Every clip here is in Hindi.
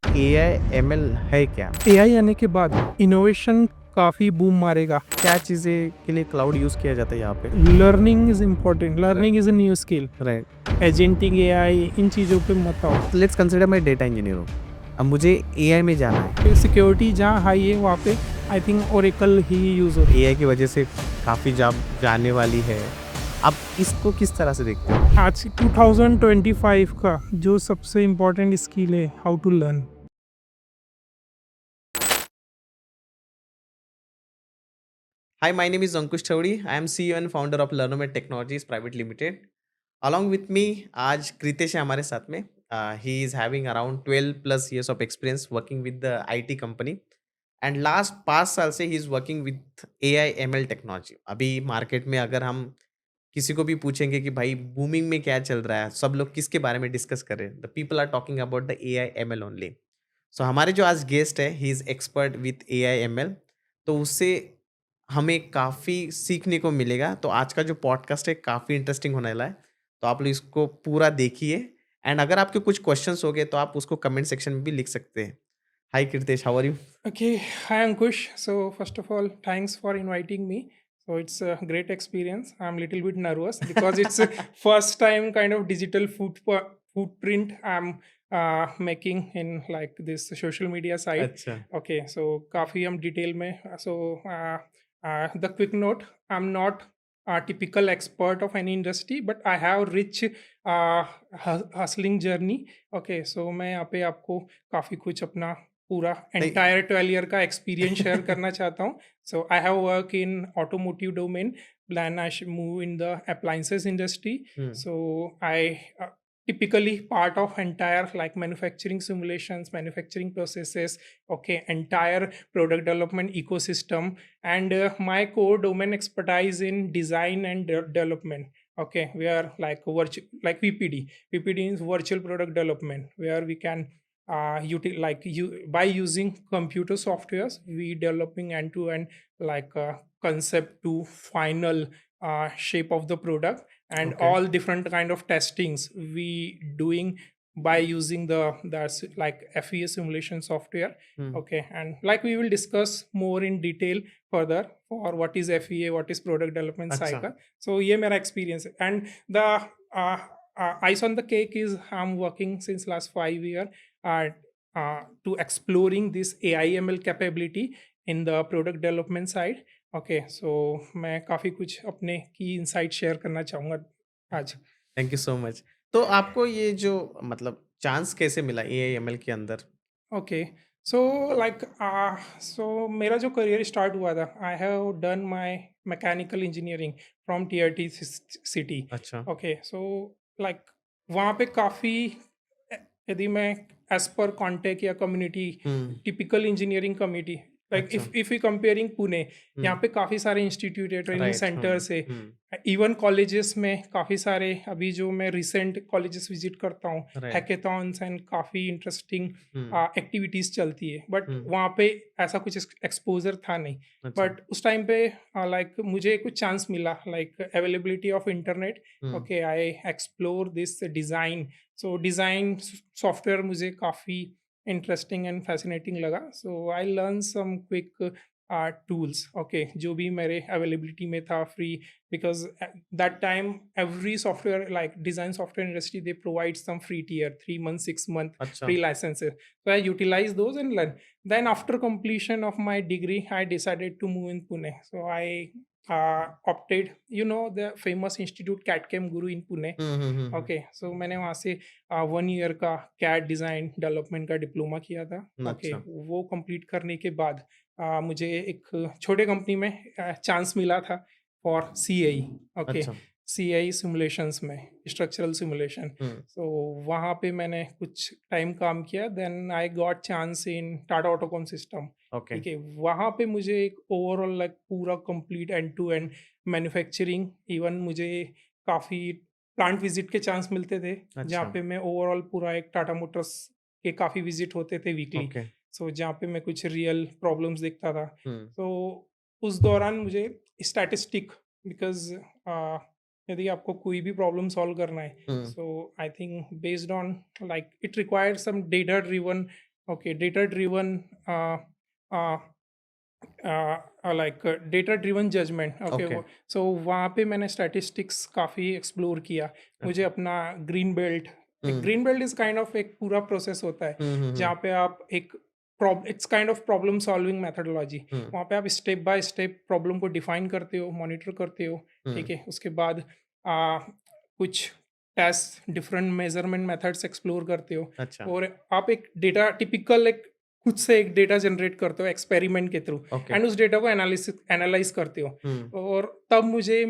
एआई एमएल है क्या? एआई आने के बाद इनोवेशन काफ़ी बूम मारेगा। क्या चीज़ें के लिए क्लाउड यूज़ किया जाता है यहाँ पे? Learning is important, learning is a new skill. Right. Agentic AI इन चीज़ों पे मत आओ। तो लेट्स कंसिडर मैं डेटा इंजीनियर हूँ। अब मुझे एआई में जाना है। सिक्योरिटी जहाँ हाई है वहाँ पे आई थिंक ओरेकल ही यूज़ होती एआई की वजह से काफ़ी जॉब जाने वाली है। आप इसको किस तरह से देखते हो? है। आज 2025 का जो सबसे इम्पोर्टेंट स्किल है, how to learn. Hi, my name is Ankush Chowdhury. I am CEO and founder of Learnomed Technologies Private Limited. Along with me, आज कृतेश है हमारे साथ में. He is having around 12 plus years of experience working with the IT company. And last 5 साल से he is working with AI ML technology. अभी मार्केट में अगर हम किसी को भी पूछेंगे कि भाई बूमिंग में क्या चल रहा है, सब लोग किसके बारे में डिस्कस कर रहे हैं, the people are talking about the AI ML ओनली. सो हमारे जो आज गेस्ट है, he is expert with AI ML. तो उससे हमें काफ़ी सीखने को मिलेगा. तो आज का जो पॉडकास्ट है काफ़ी इंटरेस्टिंग होने वाला है. तो आप लोग इसको पूरा देखिए. एंड अगर आपके कुछ क्वेश्चंस हो गए तो आप उसको कमेंट सेक्शन में भी लिख सकते हैं. Hi Kritesh, how are you? Okay, hi Ankush. So first of all, thanks for inviting me. So it's a great experience. I'm a little bit nervous because it's a first time kind of digital footprint I'm making in like this social media site. अच्छा. Okay, so काफी हम डिटेल में so the quick note, I'm not a typical expert of any industry, but I have rich hustling journey. Okay, so मैं यहाँ पे आपको काफी कुछ अपना पूरा नहीं. एंटायर 12 ईयर का एक्सपीरियंस शेयर करना चाहता हूँ. So I have work in automotive domain, plan I should move in the appliances industry. Hmm. So I typically part of entire like manufacturing simulations, manufacturing processes, okay, entire product development ecosystem. And my core domain expertise in design and development. Okay, we are like virtual like vpd is virtual product development, where we can like you by using computer softwares we developing end to end like concept to final shape of the product, and okay. all different kind of testings we doing by using the that's like FEA simulation software. Hmm. Okay, and like we will discuss more in detail further for what is FEA, what is product development अच्छा. cycle. So ये मेरा experience है. And the uh, ice on the cake is I'm working since last 5 year uh, to exploring this AI/ML capability in the product development side. Okay, so मैं काफ़ी कुछ अपने की इनसाइट शेयर करना चाहूँगा आज. Thank you so much. तो आपको ये जो मतलब चांस कैसे मिला एआईएमएल के अंदर? ओके, सो लाइक सो मेरा जो करियर स्टार्ट हुआ था, I have done my mechanical engineering from TRT city. अच्छा. ओके, सो लाइक वहाँ पे काफ़ी यदि मैं एज पर कॉन्टेक्ट या कम्युनिटी, हुँ. टिपिकल इंजीनियरिंग कम्युनिटी, लाइक अच्छा. इफ यू कंपेयरिंग पुणे, यहाँ हुँ. पे काफ़ी सारे इंस्टीट्यूट है, ट्रेनिंग राइट. हुँ. सेंटर्स है. हुँ. इवन कॉलेजेस में काफ़ी सारे, अभी जो मैं रिसेंट कॉलेजेस विजिट करता हूँ, राइट. हैकेथॉन्स एंड काफ़ी इंटरेस्टिंग हुँ. एक्टिविटीज़ चलती है, बट हुँ. वहाँ पे ऐसा कुछ एक्सपोजर था नहीं. अच्छा. बट उस टाइम पे लाइक मुझे कुछ चांस मिला, like availability of internet. Hmm. Okay, I explore this design. So design software मुझे काफ़ी इंटरेस्टिंग एंड फैसिनेटिंग लगा. So I learn some quick tools, okay, जो भी मेरे अवेलेबिलिटी में था free, because at that time every software like design software industry they provide some free tier, 3 months, 6 month अच्छा. free licenses. So I utilize those and learn. Then after completion of my degree I decided to move in Pune. So I opted, the famous institute CAD-CAM Guru in Pune. Hmm, hmm, hmm, hmm. Okay, so मैंने वहाँ से 1 ईयर का कैड डिज़ाइन डेवलपमेंट का डिप्लोमा किया था. ओके, अच्छा. वो कंप्लीट करने के बाद मुझे एक छोटे कंपनी में चांस मिला था फॉर सीएई. ओके, अच्छा. सीएई सिमुलेशंस में, स्ट्रक्चरल सिमुलेशन. हुँ. सो वहाँ पे मैंने कुछ टाइम काम किया. Then I got chance in Tata Autocomp system. Okay. ठीक है, वहाँ पे मुझे एक ओवरऑल लाइक पूरा complete end to end manufacturing, even मुझे काफ़ी प्लांट विजिट के चांस मिलते थे, जहाँ अच्छा. पे मैं ओवरऑल पूरा एक टाटा मोटर्स के काफ़ी विजिट होते थे वीकली. ओके. सो जहाँ पे मैं कुछ रियल प्रॉब्लम्स देखता था. हुँ. तो उस दौरान मुझे स्टैटिस्टिक, बिकॉज़ यदि आपको कोई भी प्रॉब्लम सॉल्व करना है, hmm. So I think based on like it requires some data driven okay, data driven like data driven judgement, okay. Okay. So वहाँ पे मैंने स्टैटिस्टिक्स काफ़ी एक्सप्लोर किया। मुझे अच्छा। अपना ग्रीन बेल्ट, एक hmm. Green belt is kind of एक पूरा प्रोसेस होता है हुँ, हुँ, हुँ। जहाँ पे आप एक it's kind of problem solving methodology. Hmm, वहाँ पे आप स्टेप बाय स्टेप प्रॉब्लम को डिफाइन करते हो, मॉनिटर करते हो, हुँ। ठीक है। उसके बाद आ, कुछ taste different measurement methods explore करते हो, अच्छा। और आप एक डेटा टिपिकल एक खुद से एक डेटा जनरेट करते हो एक्सपेरिमेंट के थ्रू, ओके। एंड उस डेटा को एनालाइज करते हो। हुँ, और तब मुझे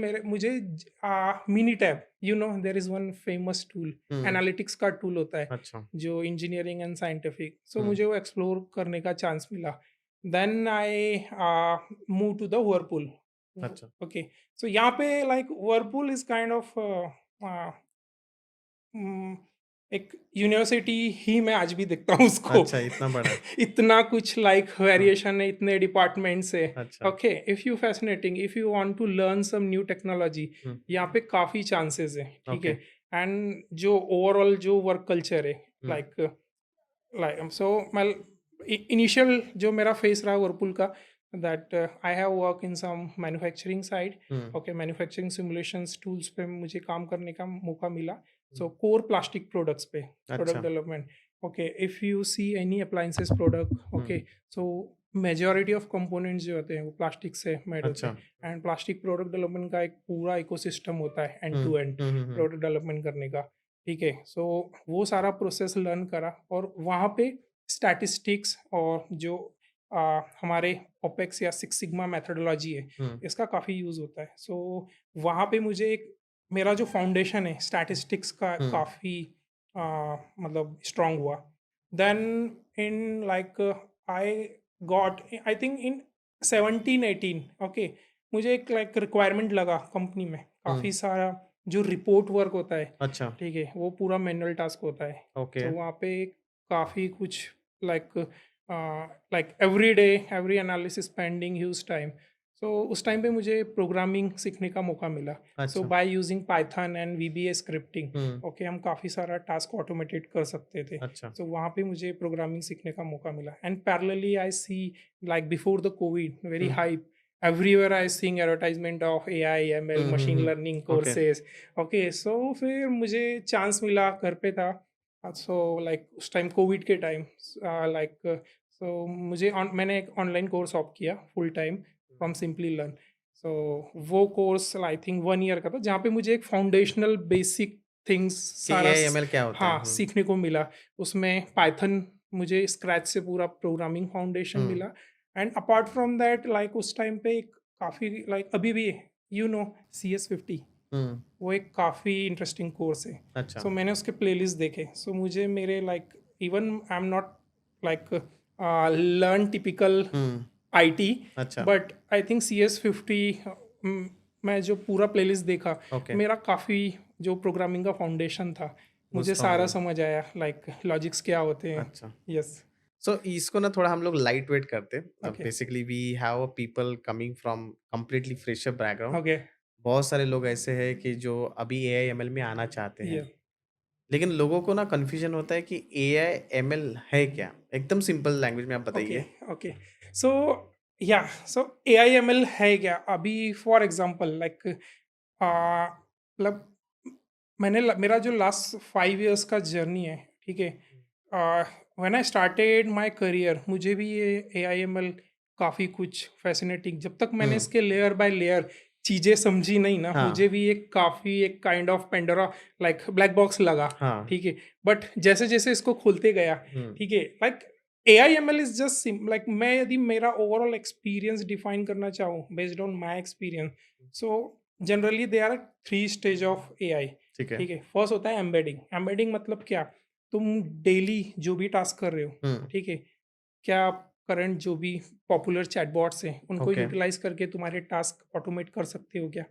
Minitab, you know there is one famous tool, hmm. Analytics का टूल होता है अच्छा। जो engineering and scientific, so hmm. मुझे वो एक्सप्लोर करने का चांस मिला। Then I move to the Whirlpool. अच्छा। ओके, सो यहाँ पे like Whirlpool is kind of um, एक यूनिवर्सिटी ही मैं आज भी देखता हूँ उसको। अच्छा, इतना बड़ा। इतना कुछ लाइक हाँ। वेरिएशन है, इतने डिपार्टमेंट्स है। अच्छा। Okay, if you fascinating, if you want to learn some new technology, hmm. यहाँ पे काफ़ी चांसेस है, ठीक ओके। है। एंड जो ओवरऑल जो वर्क कल्चर है, हुँ, लाइक लाइक सो मैं इनिशियल जो मेरा फेस रहा वर्लपूल का, that I have work in some manufacturing side. Hmm. Okay, manufacturing simulations tools पे मुझे काम करने का मौका मिला। Hmm. So core plastic products पे, प्रोडक्ट अच्छा। Development. Okay, if you see any appliances product, hmm. Okay, so majority of components जो होते हैं वो प्लास्टिक से मेड होते अच्छा। हैं। एंड प्लास्टिक प्रोडक्ट डेवलपमेंट का एक पूरा इकोसिस्टम होता है end hmm. To end hmm, hmm, hmm. Product development करने का, ठीक है। सो वो सारा प्रोसेस लर्न करा, और वहाँ पे स्टैटिस्टिक्स और जो हमारे ओपेक्स या सिक्स सिग्मा मेथोडोलॉजी है, हुँ। इसका काफ़ी यूज़ होता है। सो वहाँ पे मुझे एक मेरा जो फाउंडेशन है स्टैटिस्टिक्स का हुँ। काफ़ी मतलब स्ट्रांग हुआ। Then in like I got, I think in 17-18, okay, मुझे एक लाइक रिक्वायरमेंट लगा कंपनी में, हुँ। काफ़ी सारा जो रिपोर्ट वर्क होता है, अच्छा। ठीक है, वो पूरा मैनुअल टास्क होता है। ओके। तो वहाँ पे काफ़ी कुछ like like every day every analysis pending huge time. So उस टाइम पे मुझे प्रोग्रामिंग सीखने का मौका मिला। सो अच्छा। By using Python and VBA scripting, hmm. Okay, हम काफ़ी सारा टास्क ऑटोमेटेड कर सकते थे। अच्छा। सो वहाँ पे मुझे प्रोग्रामिंग सीखने का मौका मिला। And parallelly I see like before the covid very hmm. Hype, everywhere I seeing advertisement of AI, ML, hmm, hmm, machine hmm. Learning okay. Courses. Okay, so फिर मुझे चांस मिला, घर पे था। सो लाइक उस टाइम कोविड के टाइम, लाइक सो मैंने एक ऑनलाइन कोर्स ऑप्ट किया full time from simply learn. So वो कोर्स आई थिंक 1 ईयर का था, जहाँ पे मुझे एक फाउंडेशनल बेसिक थिंग्स कि सारा एआई-एमएल क्या होता है? हाँ, हुँ। सीखने को मिला। उसमें पाइथन मुझे स्क्रैच से पूरा प्रोग्रामिंग फाउंडेशन हुँ। मिला। And apart from that like उस टाइम पे एक काफ़ी लाइक अभी भी यू नो CS50, हुँ। वो एक काफ़ी इंटरेस्टिंग कोर्स है। अच्छा। सो मैंने उसके प्लेलिस्ट देखे, सो मुझे मेरे like even I am not like learn typical hmm. IT, अच्छा। बट आई थिंक CS50 मैं जो पूरा प्लेलिस्ट देखा, ओके। मेरा काफ़ी जो प्रोग्रामिंग का फाउंडेशन था, वो मुझे स्ट्रॉन्ग सारा हुआ। समझ आया लाइक लॉजिक्स क्या होते हैं। अच्छा। यस। सो इसको ना थोड़ा हम लोग लाइट वेट करते हैं। Okay. Basically we have a people coming from completely fresher background. Okay. बहुत सारे लोग ऐसे हैं कि जो अभी एआई-एमएल में आना चाहते हैं। ये लेकिन लोगों को ना कन्फ्यूजन होता है कि एआई-एमएल है क्या? एकदम सिंपल लैंग्वेज में आप ओके। बताइए। ओके, सो या सो AI ML है क्या अभी? फॉर एग्जांपल लाइक मतलब मेरा जो लास्ट 5 इयर्स का जर्नी है, ठीक है। When I started my career, मुझे भी ये AI ML काफ़ी कुछ फैसिनेटिंग, जब तक मैंने हुँ। इसके लेयर बाय लेयर चीज़ें समझी नहीं ना, हाँ। मुझे भी एक काफ़ी एक kind of Pandora like black box लगा, हाँ। ठीक है। बट जैसे-जैसे इसको खोलते गया, हुँ। ठीक है, like AI ML is just like मैं यदि मेरा ओवरऑल एक्सपीरियंस डिफाइन करना चाहूँ based on my experience, so generally they are 3 stage of AI, ठीक है। ठीक है। फर्स्ट होता है एम्बेडिंग। एम्बेडिंग मतलब क्या? तुम डेली जो भी टास्क कर रहे हो, हुँ। ठीक है, क्या आप करंट जो भी पॉपुलर चैटबॉट्स हैं, उनको ओके। यूटिलाइज़ करके तुम्हारे टास्क ऑटोमेट कर सकते हो क्या?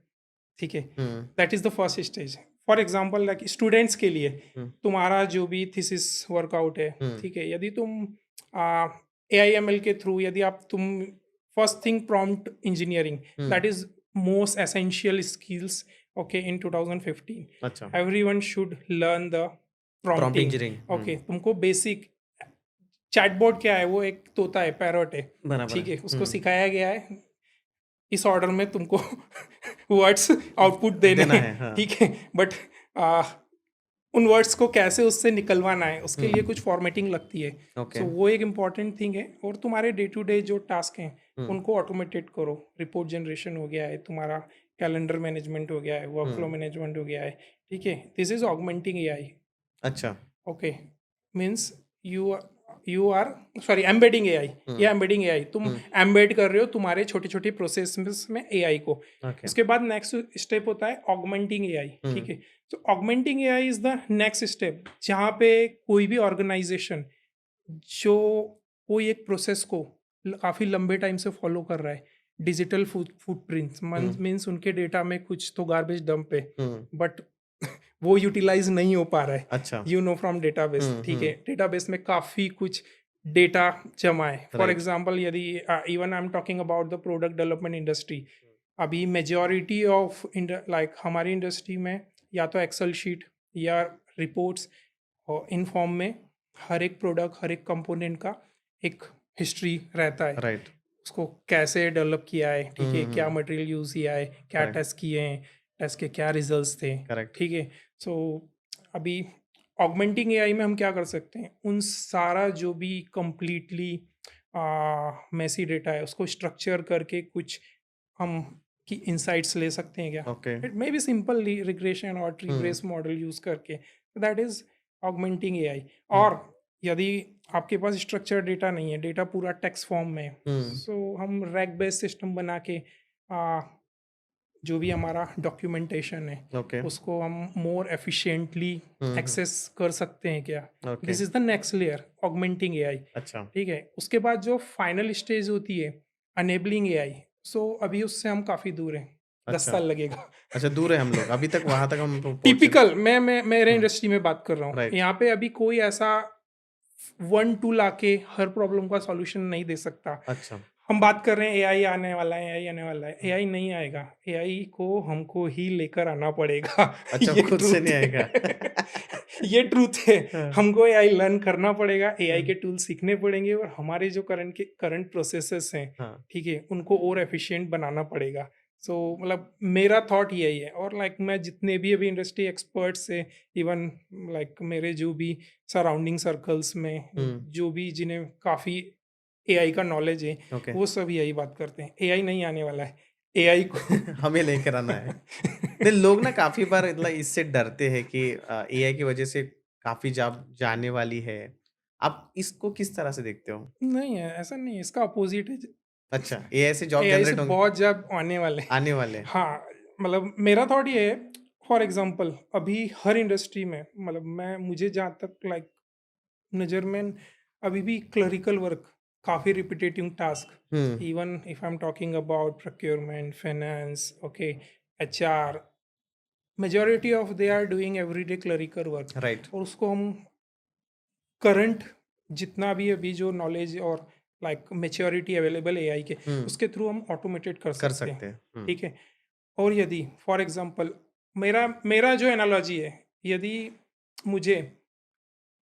ठीक है, hmm. That is the first stage. For example like students के लिए, हुँ। तुम्हारा जो भी थीसिस वर्कआउट है, हुँ। ठीक है, यदि तुम AI ML के थ्रू यदि आप तुम first thing prompt engineering, hmm. That is most essential skills, okay, in 2015 अच्छा। Everyone should learn the prompt prompting. Engineering. Hmm. Okay, तुमको बेसिक चैटबॉट क्या है, वो एक तोता है, पैरॉट है, बराबर ठीक है। है? उसको सिखाया गया है इस ऑर्डर में तुमको वर्ड्स आउटपुट देने देना हैं, है, हाँ। ठीक है? बट उन वर्ड्स को कैसे उससे निकलवाना है, उसके लिए हुँ, कुछ फॉर्मेटिंग लगती है। ओके। सो वो एक इम्पॉर्टेंट थिंग है। और तुम्हारे डे टू डे जो टास्क हैं, हुँ, उनको ऑटोमेटेड करो। रिपोर्ट जनरेशन हो गया है, तुम्हारा कैलेंडर मैनेजमेंट हो गया है, वर्कफ्लो हुँ, मैनेजमेंट हो गया है, ठीक है? This is augmenting AI. अच्छा। Okay, means you you are sorry embedding AI. Hmm, या एम्बेडिंग एआई, तुम हुँ, एम्बेड कर रहे हो तुम्हारे छोटे छोटे प्रोसेस में एआई को। ओके। उसके बाद नेक्स्ट स्टेप होता है ऑगमेंटिंग एआई, हुँ, ठीक है? तो augmenting AI is the next step, जहाँ पे कोई भी ऑर्गेनाइजेशन जो कोई एक प्रोसेस को काफ़ी लंबे टाइम से फॉलो कर रहा है, डिजिटल फुटप्रिंट्स हुँ, मीन्स उनके डेटा में कुछ तो गार्बेज डंप है, हुँ, बट वो यूटिलाइज नहीं हो पा रहा है, अच्छा। यू नो, फ्रॉम डेटाबेस, हुँ, ठीक है? हुँ, डेटाबेस में काफ़ी कुछ डेटा जमा है। For right. एग्जांपल, यदि even I am talking about the product development industry, अभी मेजॉरिटी ऑफ लाइक हमारी इंडस्ट्री में या तो एक्सेल शीट या रिपोर्ट्स और इन फॉर्म में हर एक प्रोडक्ट, हर एक कंपोनेंट का एक हिस्ट्री रहता है। राइट। उसको कैसे डेवलप किया है, हुँ, ठीक है? हुँ, क्या हुँ, मटेरियल यूज़ किया है, क्या करेक्ट, टेस्ट किए हैं, टेस्ट के क्या रिजल्ट्स थे, करेक्ट। ठीक है? सो अभी ऑगमेंटिंग एआई में हम क्या कर सकते हैं? उन सारा जो भी कंप्लीटली मेसी डेटा है, उसको स्ट्रक्चर करके कुछ हम की इनसाइट्स ले सकते हैं क्या? Okay. It may be simple regression और ट्री हुँ, बेस्ड मॉडल यूज़ करके, दैट इज़ ऑगमेंटिंग एआई। हुँ, और यदि आपके पास स्ट्रक्चर्ड डेटा नहीं है, डेटा पूरा टेक्स्ट फॉर्म में है, हुँ, सो हम रैक बेस्ड सिस्टम बना के आ, जो भी हमारा डॉक्यूमेंटेशन है, ओके। उसको हम मोर एफिशिएंटली हुँ, हुँ, एक्सेस कर सकते हैं क्या? Okay, this is the next layer, augmenting AI, अच्छा। ठीक है? उसके बाद जो फाइनल स्टेज होती है, अनेबलिंग एआई, सो अभी उससे हम काफ़ी दूर हैं, 10 अच्छा, साल लगेगा। अच्छा दूर है हम लोग, अभी तक वहाँ तक हम पहुँचे नहीं। टिपिकल, मैं मेरे हुँ, इंडस्ट्री में बात कर रहा हूँ। राइट, यहाँ पे अभी कोई ऐसा 1 टूल आके हर प्रॉब्लम का सॉल्यूशन नहीं दे सकता। अच्छा। हम बात कर रहे हैं एआई आने वाला है, एआई आने वाला है। हुँ, एआई नहीं आएगा, एआई को हमको ही लेकर आना पड़ेगा। अच्छा ये खुद से नहीं ट्रुथ आएगा। है। ये ट्रुथ है। हाँ, हमको एआई लर्न करना पड़ेगा, एआई हुँ, के टूल सीखने पड़ेंगे और हमारे जो करंट प्रोसेसेस हैं, हाँ, ठीक है? उनको और एफिशिएंट बनाना पड़ेगा। सो मतलब मेरा थॉट यही है। और लाइक मैं जितने भी अभी इंडस्ट्री एक्सपर्ट्स से, इवन लाइक मेरे जो भी सराउंडिंग सर्कल्स में, हुँ, जो भी जिन्हें काफ़ी एआई का नॉलेज है, ओके। वो सब यही बात करते हैं, एआई नहीं आने वाला है, एआई को हमें लेकर आना है। नहीं, लोग ना काफ़ी बार मतलब इससे डरते हैं कि एआई की वज़ह से काफ़ी जॉब जाने वाली है। आप इसको किस तरह से देखते हो? नहीं है, ऐसा नहीं है, इसका अपोज़िट है। अच्छा, एआई से जॉब एआई से जनरेट होंगे बहुत जॉब आने वाले हैं। आने वाले हैं। हाँ, मतलब मेरा थॉट ये है, फॉर एग्ज़ाम्पल अभी हर इंडस्ट्री में, मतलब मुझे जहाँ तक लाइक नज़र में, अभी भी क्लरिकल वर्क, काफ़ी repetitive task, hmm, even if I am talking about procurement, finance, okay, HR, majority of they are doing everyday clerical work. Right. और उसको हम करंट जितना भी अभी जो नॉलेज और लाइक मैच्योरिटी अवेलेबल एआई के, हुँ, उसके थ्रू हम ऑटोमेटेड कर कर सकते हैं, सकते हैं। हुँ, ठीक है? और यदि फॉर एग्जांपल, मेरा मेरा जो एनालॉजी है, यदि मुझे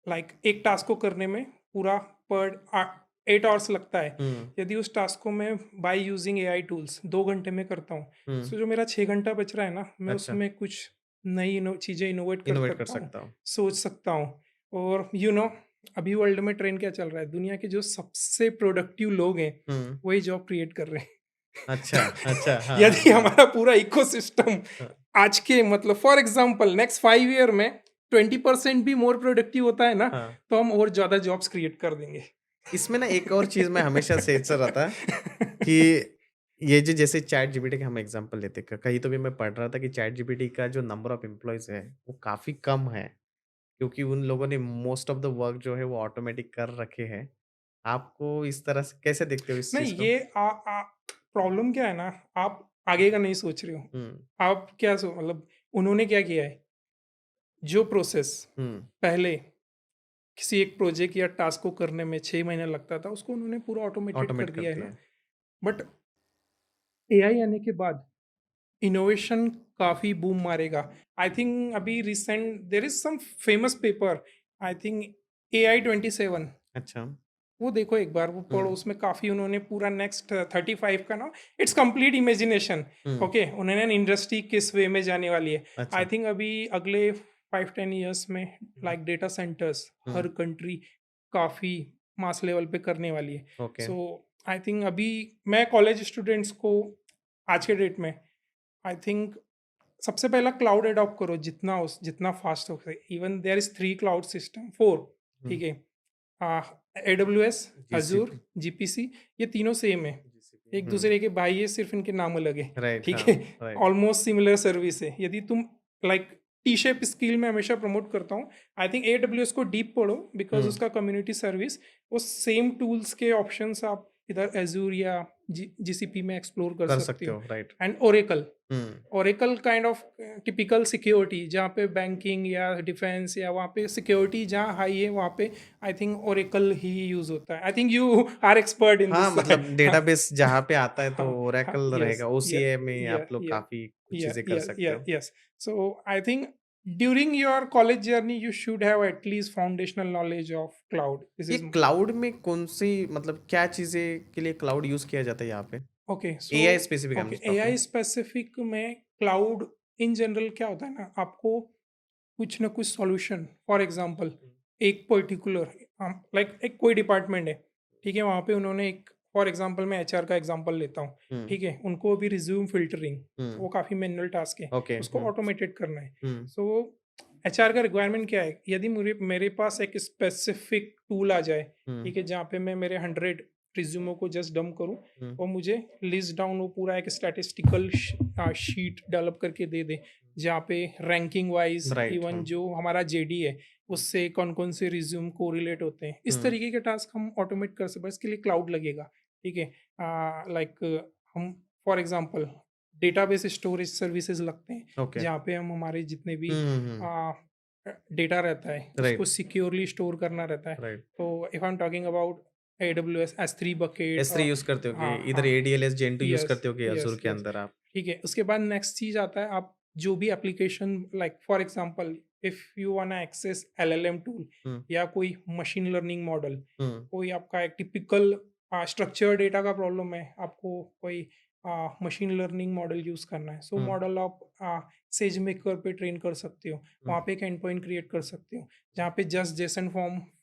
लाइक एक टास्क को करने में पूरा पर 8 आवर्स लगता है, हुँ, यदि उस टास्क को मैं बाय यूजिंग एआई टूल्स 2 घंटे में करता हूँ, हुँ, सो जो मेरा 6 घंटा बच रहा है ना, मैं अच्छा, उसमें कुछ नई चीज़ें इनोवेट कर इनोवेट कर सकता हूँ, सकता हूँ। सोच सकता हूँ। और अभी वर्ल्ड में ट्रेंड क्या चल रहा है, दुनिया के जो सबसे प्रोडक्टिव लोग हैं, हुँ, वही जॉब क्रिएट कर रहे हैं। अच्छा, अच्छा, हाँ, यदि हाँ, हमारा पूरा इकोसिस्टम हाँ, आज के, मतलब फॉर एग्जांपल नेक्स्ट 5 ईयर में 20% भी मोर प्रोडक्टिव होता है ना, हाँ। तो हम और ज़्यादा जॉब्स क्रिएट कर देंगे। इसमें ना एक और चीज़ मैं हमेशा सोचता रहता कि ये जो जैसे चैट जीपीटी का हम एग्जांपल लेते हैं, कहीं तो भी मैं पढ़ रहा था कि चैट जीपीटी का जो नंबर ऑफ एम्प्लॉइज़ है, वो काफ़ी कम है, क्योंकि उन लोगों ने मोस्ट ऑफ द वर्क जो है वो ऑटोमेटिक कर रखे हैं। आपको इस तरह से कैसे देखते हो इस नहीं, चीज़ को? ये प्रॉब्लम क्या है ना, आप आगे का नहीं सोच रहे हो। हुँ, आप क्या मतलब उन्होंने क्या किया है, जो प्रोसेस हुँ, पहले किसी एक प्रोजेक्ट या टास्क को करने में 6 महीने लगता था, उसको उन्होंने पूरा ऑटोमेटेड कर ऑटोमेट कर दिया है दिया ना। है। बट एआई आने के बाद इनोवेशन काफ़ी बूम मारेगा। आई थिंक अभी recent there is some famous paper, I think AI 27, अच्छा, वो देखो एक बार वो पढ़ो, हुँ, उसमें काफ़ी उन्होंने पूरा नेक्स्ट 35 का ना, it's complete imagination. Hmm, okay, उन्होंने इंडस्ट्री किस वे में जाने वाली है। आई अच्छा। थिंक अभी अगले 5-10 ईयर्स में हुँ, लाइक डेटा सेंटर्स हुँ, हर कंट्री काफ़ी मास लेवल पे करने वाली है। ओके। सो आई थिंक अभी मैं कॉलेज स्टूडेंट्स को आज के डेट में आई थिंक सबसे पहला क्लाउड अडॉप्ट करो जितना फास्ट हो सके। Even there is 3 cloud system 4, hmm, ठीक है? एडब्ल्यूएस, अज़ूर, जीसीपी, जीपीसी, ये तीनों सेम है। जीसीपी, एक हुँ, दूसरे के भाई है, सिर्फ़ इनके नाम अलग है, राइट, ठीक हाँ, है? राइट। ऑलमोस्ट सिमिलर सर्विस है। यदि तुम लाइक टी शेप स्किल मैं हमेशा प्रमोट करता हूँ। आई थिंक एडब्ल्यूएस को डीप पढ़ो बिकॉज़ हुँ, उसका कम्युनिटी सर्विस, वो सेम टूल्स के ऑप्शंस आप इधर अज़ूर या जीसीपी में एक्सप्लोर कर कर सकते सकते हो। हो, right. And Oracle, hmm, Oracle kind of typical security, जहाँ पे बैंकिंग या डिफेंस या वहाँ पे सिक्योरिटी जहाँ हाई है, वहाँ पे आई थिंक ओरेकल ही यूज़ होता है। I think you are expert in हाँ, दिस मतलब साइड। हाँ, डेटाबेस जहाँ पे आता है तो हाँ, हाँ, ओरेकल यस, रहेगा, या ओसीए में या आप लोग या काफ़ी कुछ या चीज़ें कर या सकते या हो। Yes. So I think during your college journey you should have at least foundational knowledge of cloud. This ये इज़ क्लाउड में कौन-सी मतलब क्या चीज़ें के लिए क्लाउड यूज़ किया जाता है यहाँ पे? Okay. So AI specific I am okay, talking. AI specific में क्लाउड इन जनरल क्या होता है ना, आपको कुछ ना कुछ सॉल्यूशन, फॉर एग्जांपल हुँ, एक पर्टिकुलर लाइक एक कोई डिपार्टमेंट है, ठीक है? वहाँ पे उन्होंने एक, फॉर एग्जांपल मैं एचआर का एग्जांपल लेता हूँ, हुँ, ठीक है? उनको अभी रिज्यूम फ़िल्टरिंग, हुँ, वो काफ़ी मैनुअल टास्क है, ओके, उसको हुँ, ऑटोमेटेड करना है। हुँ, सो एचआर का रिक्वायरमेंट क्या है? यदि मुझे मेरे पास एक स्पेसिफिक टूल आ जाए, हुँ, ठीक है? जहाँ पे मैं मेरे 100 रिज्यूमो को जस्ट डंप करूँ हुँ, और मुझे लिस्ट डाउन वो पूरा एक स्टैटिस्टिकल शीट डेवलप करके दे दे, जहाँ पे रैंकिंग वाइज राइट, इवन हाँ, जो हमारा जेडी है उससे कौन-कौन से रिज़्यूम कोरिलेट होते हैं। इस हुँ, तरीके के टास्क हम ऑटोमेट कर सकते हैं, इसके लिए क्लाउड लगेगा, ठीक है? लाइक हम for example database storage services लगते हैं, ओके। जहाँ पे हम हमारे जितने भी हुँ, हुँ, हुँ, अ, डेटा रहता है, उसको राइट, सिक्योरली स्टोर करना रहता है। राइट। तो if I am talking about AWS, S3 bucket S3 और यूज़ करते होगे, हाँ, इधर हाँ। एडीएलएस, जेन2 यूज़ यस, करते होगे अज़ूर यस, के यस। अंदर आप। ठीक है, उसके बाद नेक्स्ट चीज़ आता है, आप जो भी application like for example if you wanna access LLM tool hmm, या कोई मशीन लर्निंग मॉडल, हुँ, कोई आपका एक टिपिकल स्ट्रक्चर्ड डेटा का प्रॉब्लम है, आपको कोई मशीन लर्निंग मॉडल यूज़ करना है, सो हुँ, मॉडल आप सेजमेकर पे ट्रेन कर सकते हो। हुँ, वहाँ पे एक एंड पॉइंट क्रिएट कर सकते हो, जहाँ पे जस्ट जेसन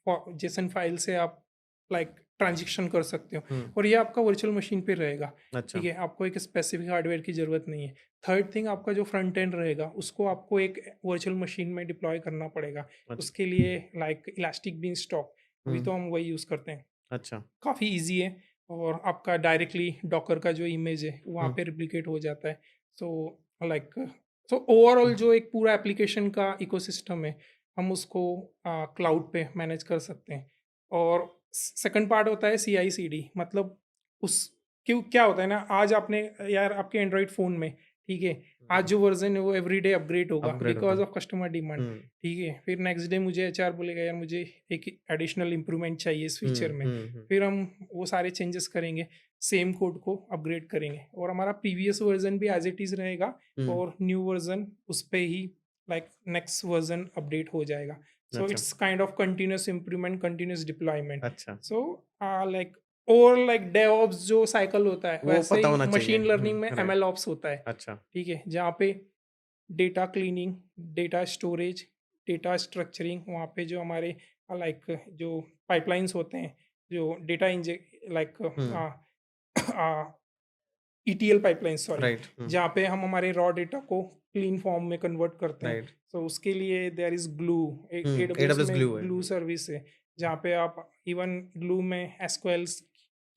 जेसन फाइल से आप लाइक ट्रांज़ैक्शन कर सकते हो हुँ, और ये आपका वर्चुअल मशीन पे रहेगा। अच्छा, ठीक है, आपको एक स्पेसिफिक हार्डवेयर की ज़रूरत नहीं है। थर्ड थिंग, आपका जो फ्रंट एंड रहेगा, उसको आपको एक वर्चुअल मशीन में डिप्लॉय करना पड़ेगा। अच्छा, उसके लिए लाइक इलास्टिक बीनस्टॉक, अभी हुँ, तो हम वही यूज़ करते हैं। अच्छा, काफ़ी ईज़ी है और आपका डायरेक्टली डॉकर का जो इमेज है, वहाँ हुँ, पे रेप्लिकेट हो जाता है। सो लाइक सो ओवरऑल हुँ, जो एक पूरा एप्लीकेशन का इकोसिस्टम है, हम उसको क्लाउड पे मैनेज कर सकते हैं। और सेकंड पार्ट होता है सीआई/सीडी, मतलब उस क्यों क्या होता है ना, आज आपने यार आपके एंड्रॉइड फ़ोन में, ठीक है, हुँ, आज जो वर्ज़न है वो एवरीडे अपग्रेड होगा अपग्रेड होगा। बिकॉज़ ऑफ कस्टमर डिमांड, हुँ, ठीक है। फिर नेक्स्ट डे मुझे एचआर बोलेगा यार मुझे एक एडिशनल इम्प्रूवमेंट चाहिए इस फीचर हुँ, में। हुँ, हुँ, फिर हम वो सारे चेंजेस करेंगे, सेम कोड को अपग्रेड करेंगे और हमारा प्रीवियस वर्ज़न भी एज़ इट इज़ रहेगा हुँ, और न्यू वर्ज़न उस पे ही लाइक नेक्स्ट वर्ज़न अपडेट हो जाएगा। सो अच्छा, it's kind of continuous improvement, continuous deployment. अच्छा, सो लाइक और लाइक डेवऑप्स जो साइकिल होता है, वो वैसे पता ही होना चाहिए। मशीन हुँ, लर्निंग में राइट, एमएलऑप्स होता है, अच्छा, ठीक है? जहाँ पे data cleaning, data storage, data structuring, वहाँ पे जो हमारे लाइक जो पाइपलाइंस होते हैं, जो data ingest like hmm, ETL pipelines, sorry, right, hmm, जहाँ पे हम हमारे रॉ डेटा को क्लीन फॉर्म में कन्वर्ट करते हैं। राइट, सो उसके लिए there is glue, a hmm, AWS AWS में ग्लू है। ग्लू सर्विस है, जहाँ पे आप इवन ग्लू में एसक्यूएल्स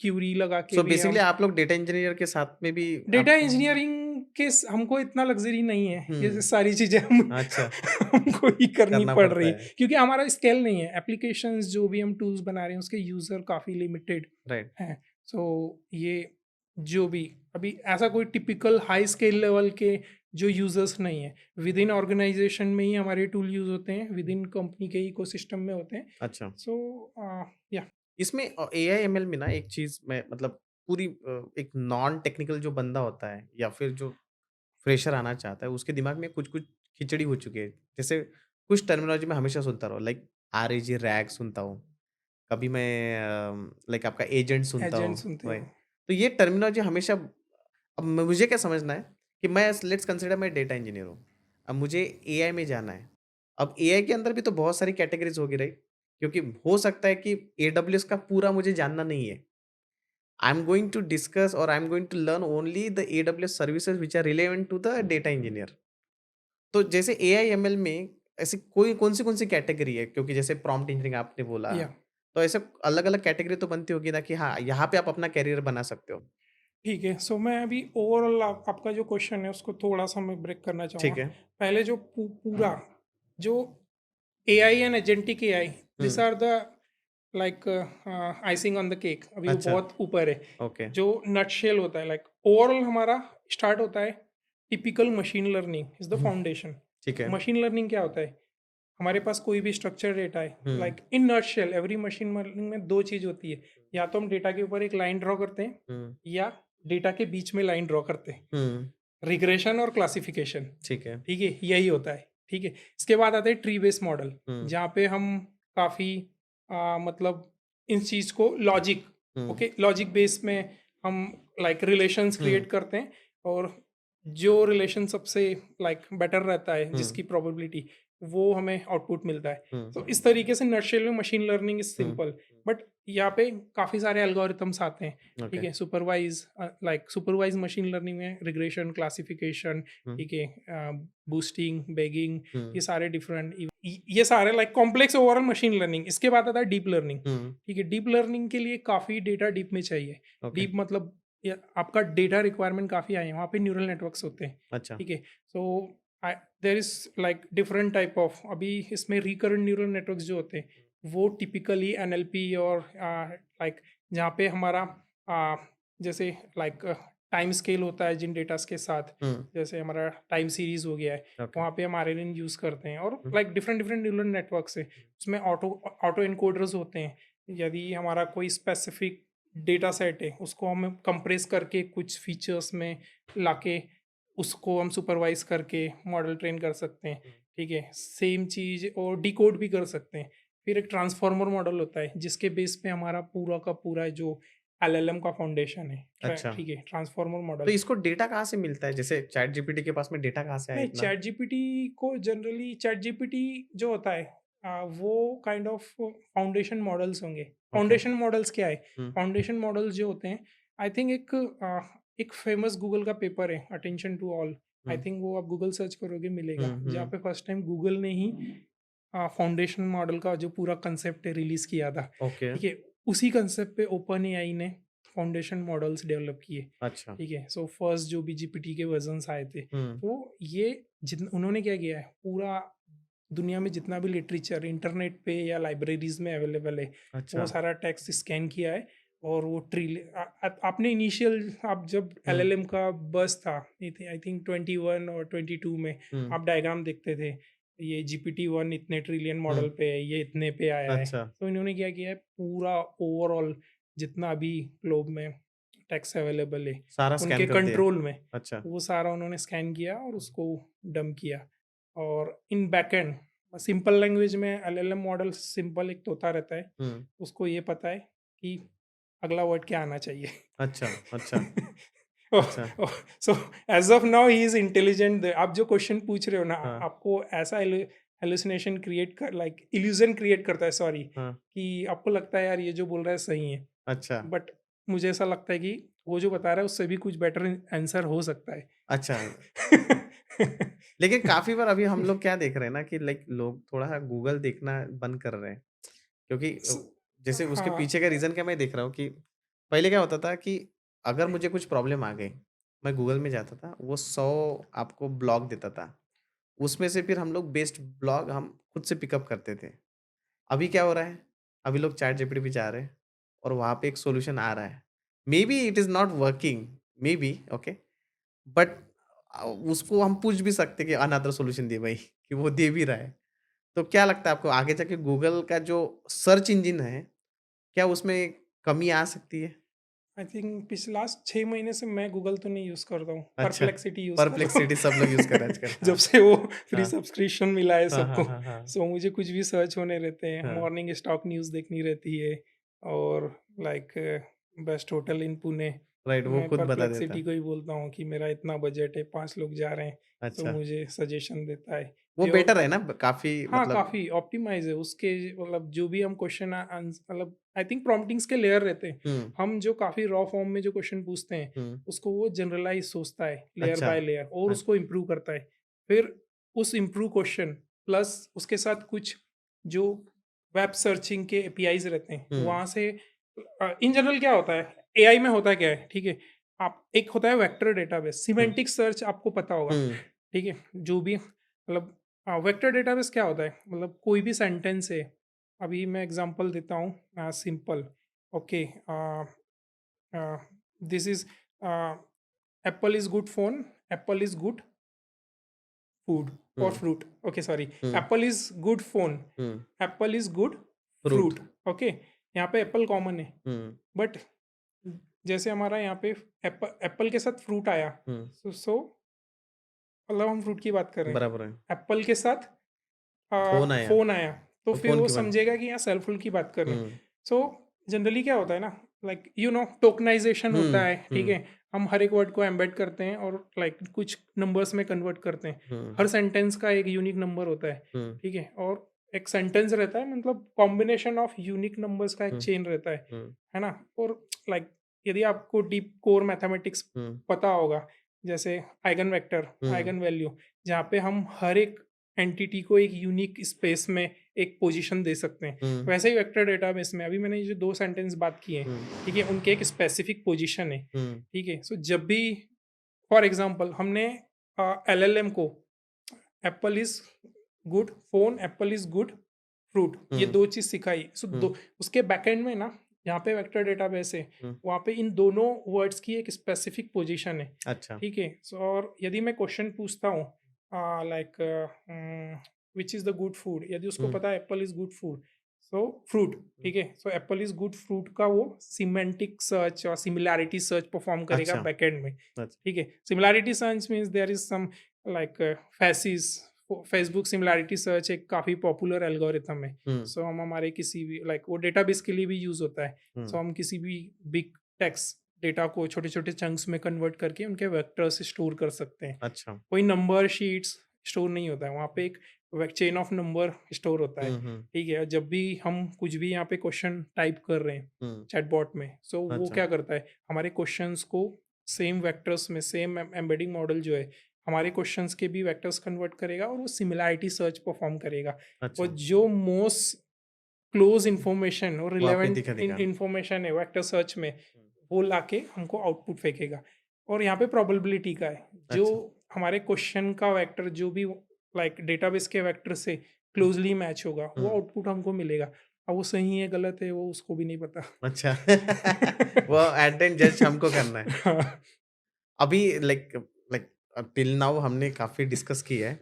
क्यूरी लगा के सो भी बेसिकली हम आप लोग डेटा इंजीनियर के साथ में भी डेटा आप इंजीनियरिंग के हमको इतना लग्ज़री नहीं है, ये हुँ, सारी चीज़ें हम अच्छा, हमको ही करनी करना पड़ पड़ता रही है, है, क्योंकि हमारा स्केल नहीं है। एप्लीकेशंस जो भी हम टूल्स बना रहे हैं, उसके यूज़र काफ़ी लिमिटेड राइट, हैं। सो ये जो भी अभी ऐसा कोई टिपिकल हाई स्केल लेवल के जो यूज़र्स नहीं है, विद इन ऑर्गेनाइज़ेशन में ही हमारे टूल यूज़ होते हैं, विद इन कंपनी के इकोसिस्टम में होते हैं। अच्छा। सो या इसमें एआई एमएल में ना एक चीज़ मैं मतलब पूरी एक नॉन टेक्निकल जो बंदा होता है या फिर जो फ्रेशर आना चाहता है, उसके दिमाग में कुछ-कुछ खिचड़ी हो चुकी है। जैसे कुछ टर्मिनोलॉजी मैं हमेशा सुनता रहा हूँ लाइक आरएजी, रैग सुनता हूँ। कभी मैं लाइक आपका एजेंट सुनता एजेंट हूँ, सुनते राइट? हो। तो ये टर्मिनोलॉजी हमेशा अब मुझे क्या समझना है कि मैं लेट्स कंसिडर मैं डेटा इंजीनियर हूँ। अब मुझे एआई में जाना है। अब एआई के अंदर भी तो बहुत सारी कैटेगरीज़ होगी, राइट? क्योंकि हो सकता है कि एडब्ल्यूएस का पूरा मुझे जानना नहीं है। I am going to discuss और I am going to learn only the AWS services which are relevant to the data engineer. तो जैसे एआई एमएल में ऐसी कौन सी कैटेगरी है? क्योंकि जैसे प्रॉम्प्ट इंजीनियरिंग आपने बोला, या तो ऐसे अलग-अलग कैटेगरी तो बनती होगी ना कि हाँ, यहाँ पे आप अपना करियर बना सकते हो। ठीक है, सो मैं अभी ओवरऑल आपका जो क्वेश्चन है उसको थोड़ा-सा मैं ब्रेक करना चाहूँगा। ठीक है। पहले जो पूरा जो AI and agentic AI, this hmm, are the like icing on the cake, अभी वो अच्छा, बहुत ऊपर है। ओके। जो नटशेल होता है, लाइक ओवरऑल हमारा स्टार्ट होता है typical machine learning is the hmm, foundation. ठीक है। मशीन लर्निंग क्या होता है? हमारे पास कोई भी स्ट्रक्चर डेटा है, hmm, like in nutshell every machine learning में 2 चीज़ होती है, या तो हम डेटा के ऊपर एक लाइन ड्रॉ करते हैं हुँ, या डेटा के बीच में लाइन ड्रॉ करते हैं। हुँ, रिग्रेशन और क्लासिफिकेशन, ठीक है। ठीक है? यही होता है, ठीक है? इसके बाद आता है ट्री बेस्ड मॉडल, हुँ, जहाँ पे हम काफ़ी मतलब इस चीज़ को लॉजिक, हुँ, ओके? लॉजिक बेस में हम लाइक रिलेशंस हुँ, क्रिएट करते हैं, और जो रिलेशन सबसे लाइक बेटर रहता है, हुँ, जिसकी प्रोबेबिलिटी, वो हमें आउटपुट मिलता है। हुँ, तो इस तरीके से नटशेल में machine learning is hmm, simple, but यहाँ पे काफ़ी सारे एल्गोरिथम्स आते हैं, ओके। ठीक है? लाइक सुपरवाइज़ मशीन लर्निंग में रिग्रेशन, क्लासिफिकेशन, हुँ, ठीक है? बूस्टिंग, बैगिंग, हुँ, ये सारे डिफरेंट ये सारे like complex overall machine learning. इसके बाद आता है डीप लर्निंग, हुँ, ठीक है? डीप लर्निंग के लिए काफ़ी डेटा डीप में चाहिए। ओके, डीप मतलब आपका डेटा रिक्वायरमेंट काफ़ी आए हैं, वहाँ पे न्यूरल नेटवर्क्स होते हैं, अच्छा। ठीक है? So there is like different type of, अभी इसमें रिकरेंट न्यूरल नेटवर्क्स जो होते हैं, वो टिपिकली एनएलपी और लाइक जहाँ पे हमारा अ, जैसे लाइक टाइम स्केल होता है जिन डेटास के साथ, हुँ, जैसे हमारा टाइम सीरीज हो गया है, ओके। वहाँ पे हम आरएनएन यूज़ करते हैं, और hmm, like different different neural networks है, उसमें ऑटो ऑटो इनकोडर्स होते हैं। यदि हमारा कोई स्पेसिफिक डेटा सेट है, उसको हम कंप्रेस करके कुछ फीचर्स में लाके उसको हम सुपरवाइज करके मॉडल ट्रेन कर सकते हैं, हुँ, ठीक है? सेम चीज़ और डिकोड भी कर सकते हैं। फिर एक ट्रांसफॉर्मर मॉडल होता है, जिसके बेस पे हमारा पूरा का पूरा जो एलएलएम का फाउंडेशन है, अच्छा। ठीक है? ट्रांसफॉर्मर तो मॉडल। इसको डेटा कहाँ से मिलता है? जैसे चैट जीपीटी के पास में डेटा कहाँ से आया नहीं, इतना? चैट जीपीटी को जनरली, चैट जीपीटी जो होता है वो काइंड ऑफ फाउंडेशन मॉडल्स होंगे। ओके। फाउंडेशन मॉडल्स क्या है? हुँ, फाउंडेशन मॉडल्स जो होते हैं, आई थिंक एक फेमस गूगल का पेपर है, attention to all. I hmm, think वो आप गूगल सर्च करोगे हुँ, मिलेगा, जहाँ हुँ, पे फर्स्ट टाइम गूगल ने ही फाउंडेशन मॉडल का जो पूरा कंसेप्ट है रिलीज़ किया था, ओके, ठीक है? उसी कंसेप्ट पे ओपन एआई ने फाउंडेशन मॉडल्स डेवलप किए, अच्छा। ठीक है? सो फर्स्ट जो भी जीपीटी के वर्जन्स आए थे, हुँ, तो ये जिन उन्होंने क्या किया है, पूरा दुनिया में जितना भी लिटरेचर इंटरनेट पे या लाइब्रेरीज़ में अवेलेबल है, वो अच्छा। सारा टेक्स्ट स्कैन किया है, और वो आपने इनिशियल, आप जब हुँ, एलएलएम का बज़ था, आई थिंक 21 और 22 में, हुँ, आप डायग्राम देखते थे, ये जीपीटी-1 इतने ट्रिलियन हुँ, मॉडल पे है, ये इतने पे आया है। अच्छा। तो इन्होंने क्या किया है, पूरा ओवरऑल जितना भी ग्लोब में टेक्स्ट अवेलेबल है, सारा स्कैन उनके कर दिया। कंट्रोल में, अच्छा। वो सारा उन्होंने स्कैन किया और उसको डंप किया। और इन बैकएंड सिंपल लैंग्वेज में एलएलएम मॉडल सिंपल एक तोता रहता है, हुँ, उसको ये पता है कि अगला वर्ड क्या आना चाहिए। अच्छा, अच्छा, ओह अच्छा, oh so as of now he is intelligent. आप जो क्वेश्चन पूछ रहे हो ना, हाँ, आपको ऐसा हैलुसिनेशन क्रिएट कर लाइक इल्यूज़न क्रिएट करता है, सॉरी, हाँ, कि आपको लगता है यार ये जो बोल रहा है सही है। अच्छा, बट मुझे ऐसा लगता है कि वो जो बता रहा है उससे भी कुछ बेटर आंसर हो सकता है। अच्छा। लेकिन काफ़ी बार अभी हम लोग क्या देख रहे हैं ना कि लाइक लोग थोड़ा-सा गूगल देखना बंद कर रहे हैं। क्योंकि स जैसे उसके हाँ, पीछे का रीज़न क्या मैं देख रहा हूँ कि पहले क्या होता था कि अगर मुझे कुछ प्रॉब्लम आ गई, मैं गूगल में जाता था, वो 100 आपको ब्लॉग देता था। उसमें से फिर हम लोग बेस्ट ब्लॉग हम खुद से पिकअप करते थे। अभी क्या हो रहा है? अभी लोग चैट जीपीटी पे जा रहे हैं और वहाँ पे एक सॉल्यूशन आ रहा है। Maybe it is not working, maybe okay, but उसको हम पूछ भी सकते हैं कि अनदर सॉल्यूशन दे भाई कि वो दे भी रहा है। तो क्या लगता है आपको आगे जाके गूगल का जो सर्च इंजन है, क्या उसमें कमी आ सकती है? आई थिंक पिछले लास्ट 6 महीने से मैं गूगल तो नहीं यूज़ करता हूँ, अच्छा, परप्लेक्सिटी यूज़ कर रहा हूँ। परप्लेक्सिटी सब लोग यूज़ कर रहे हैं आजकल। जब हाँ, से वो फ्री हाँ, सब्सक्रिप्शन मिला है हाँ, हाँ, सबको, हाँ, हाँ, सो मुझे कुछ भी सर्च होने रहते हैं, हाँ, मॉर्निंग स्टॉक न्यूज़ देखनी रहती है और like best hotel in Pune, right वो मैं खुद बता देता परप्लेक्सिटी है। को ही बोलता हूँ कि मेरा इतना बजट है, 5 लोग जा रहे हैं, सो अच्छा, मुझे सजेशन देता है। वो जो बेटर है ना काफ़ी हाँ, मतलब काफ़ी ऑप्टिमाइज़ है उसके, मतलब जो भी हम क्वेश्चन मतलब आई थिंक प्रॉम्प्टिंग्स के लेयर रहते हैं। हुँ, हम जो काफ़ी रॉ फॉर्म में जो क्वेश्चन पूछते हैं, हुँ, उसको वो जनरलाइज़ सोचता है लेयर अच्छा, बाय लेयर और अ, उसको इम्प्रूव करता है। फिर उस इम्प्रूव क्वेश्चन प्लस उसके साथ कुछ जो वेब सर्चिंग के एपीआईज़ रहते हैं, हुँ, वहाँ से इन जनरल क्या होता है, एआई में होता क्या है, ठीक है? आप एक होता है वेक्टर डेटाबेस, हुँ, सिमेंटिक सर्च आपको पता होगा, हुँ, ठीक है? जो भी मतलब वेक्टर डेटाबेस क्या होता है, मतलब कोई भी सेंटेंस है, अभी मैं एग्जांपल देता हूँ simple, okay, this is Apple is good phone, apple is good food और hmm, fruit, okay sorry, hmm, Apple is good phone, hmm, Apple is good fruit, fruit, okay, यहाँ पे एप्पल कॉमन है, हुँ, बट जैसे हमारा यहाँ पे एप्पल एप्पल के साथ फ्रूट आया, हुँ, सो मतलब हम फ्रूट की बात कर रहे हैं, बराबर है। एप्पल के साथ फ़ोन आया, फ़ोन आया, तो तो फिर फ़ोन वो के बाद समझेगा कि यहाँ सेलफ़ोन की बात कर रहे हैं। हुँ, सो जनरली क्या होता है ना, लाइक टोकनाइज़ेशन होता हुँ, है, ठीक हुँ, है? हम हर एक वर्ड को एम्बेड करते हैं और लाइक कुछ नंबर्स में कन्वर्ट करते हैं। हुँ, हर सेंटेंस का एक यूनिक नंबर होता है, हुँ, ठीक है? और एक सेंटेंस रहता है, मतलब कॉम्बिनेशन ऑफ यूनिक नंबर्स का एक हुँ, चेन रहता हुँ, है ना? और लाइक यदि आपको डीप कोर मैथमेटिक्स हुँ, पता होगा, जैसे आइगन वेक्टर, हुँ, आइगन वैल्यू, जहाँ पे हम हर एक एंटिटी को एक यूनिक स्पेस में एक पोजीशन दे सकते हैं। हुँ, वैसे ही वेक्टर डेटाबेस में अभी मैंने ये जो 2 सेंटेंस बात किए हैं, हुँ, ठीक है? उनके एक स्पेसिफिक पोजीशन है, हुँ, ठीक है? सो जब भी फॉर एग्ज़ाम्पल हमने एलएलएम को Apple is good phone, Apple is good fruit, ये हुँ, 2 चीज़ सिखाई। सो हुँ, दो उसके बैकएंड में ना, जहाँ पे वेक्टर डेटाबेस है, हुँ, वहाँ पे इन दोनों वर्ड्स की एक स्पेसिफिक पोजीशन है, अच्छा, ठीक है? सो और यदि मैं क्वेश्चन पूछता हूँ like which is the good food, यदि उसको हुँ, पता है apple is good food, so fruit, hmm, ठीक है? So apple is good fruit का वो सिमेंटिक सर्च और सिमिलैरिटी सर्च परफॉर्म करेगा अच्छा, बैकएंड में, अच्छा, ठीक है? Similarity search means there is some like FAISS, Facebook similarity search एक काफ़ी पॉपुलर एल्गोरिथम है। हुँ, सो हम हमारे किसी भी लाइक वो डेटाबेस के लिए भी यूज़ होता है। हुँ, सो हम किसी भी बिग टेक्स्ट डेटा को छोटे-छोटे चंक्स में कन्वर्ट करके उनके वेक्टर्स स्टोर कर सकते हैं। अच्छा, कोई नंबर शीट्स स्टोर नहीं होता है, वहाँ पे एक चेन ऑफ नंबर स्टोर होता है, हुँ, हुँ, ठीक है? और जब भी हम कुछ भी यहाँ पे क्वेश्चन टाइप कर रहे हैं हुँ, चैटबॉट में, सो वो अच्छा, क्या करता है, हमारे क्वेश्चंस को सेम वेक्टर्स में, सेम एम्बेडिंग मॉडल जो है, हमारे क्वेश्चंस के भी वेक्टर्स कन्वर्ट करेगा और वो सिमिलैरिटी सर्च परफॉर्म करेगा। और अच्छा, जो मोस्ट क्लोज इन्फॉर्मेशन और वो आपने रिलेवेंट दिखा इन्फॉर्मेशन है वेक्टर सर्च में, हुँ, वो लाके हमको आउटपुट फेंकेगा। और यहाँ पे प्रोबेबिलिटी का है, जो अच्छा, हमारे क्वेश्चन का वेक्टर जो भी लाइक डेटाबेस के वेक्टर से क्लोजली मैच होगा, वो हुँ, आउटपुट हमको मिलेगा। अब वो सही है गलत है वो उसको भी नहीं पता। अच्छा वो एट द एंड जज हमको करना है। हाँ। अभी लाइक लाइक टिल नाउ हमने काफ़ी डिस्कस किया है।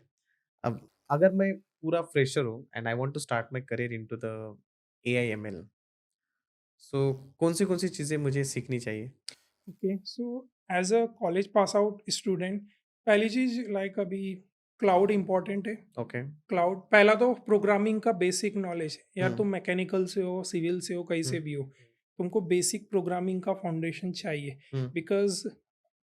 अब अगर मैं पूरा फ्रेशर हूँ and I want to start my career into the AI ML so कौन सी चीज़ें मुझे सीखनी चाहिए? ओके, सो एज अ कॉलेज पास आउट स्टूडेंट, पहली चीज लाइक अभी क्लाउड इम्पोर्टेंट है। ओके। क्लाउड पहला तो प्रोग्रामिंग का बेसिक नॉलेज, यार हुँ, तुम मैकेनिकल से हो, सिविल से हो, कहीं हुँ, से भी हो, तुमको बेसिक प्रोग्रामिंग का फाउंडेशन चाहिए। हुँ, बिकॉज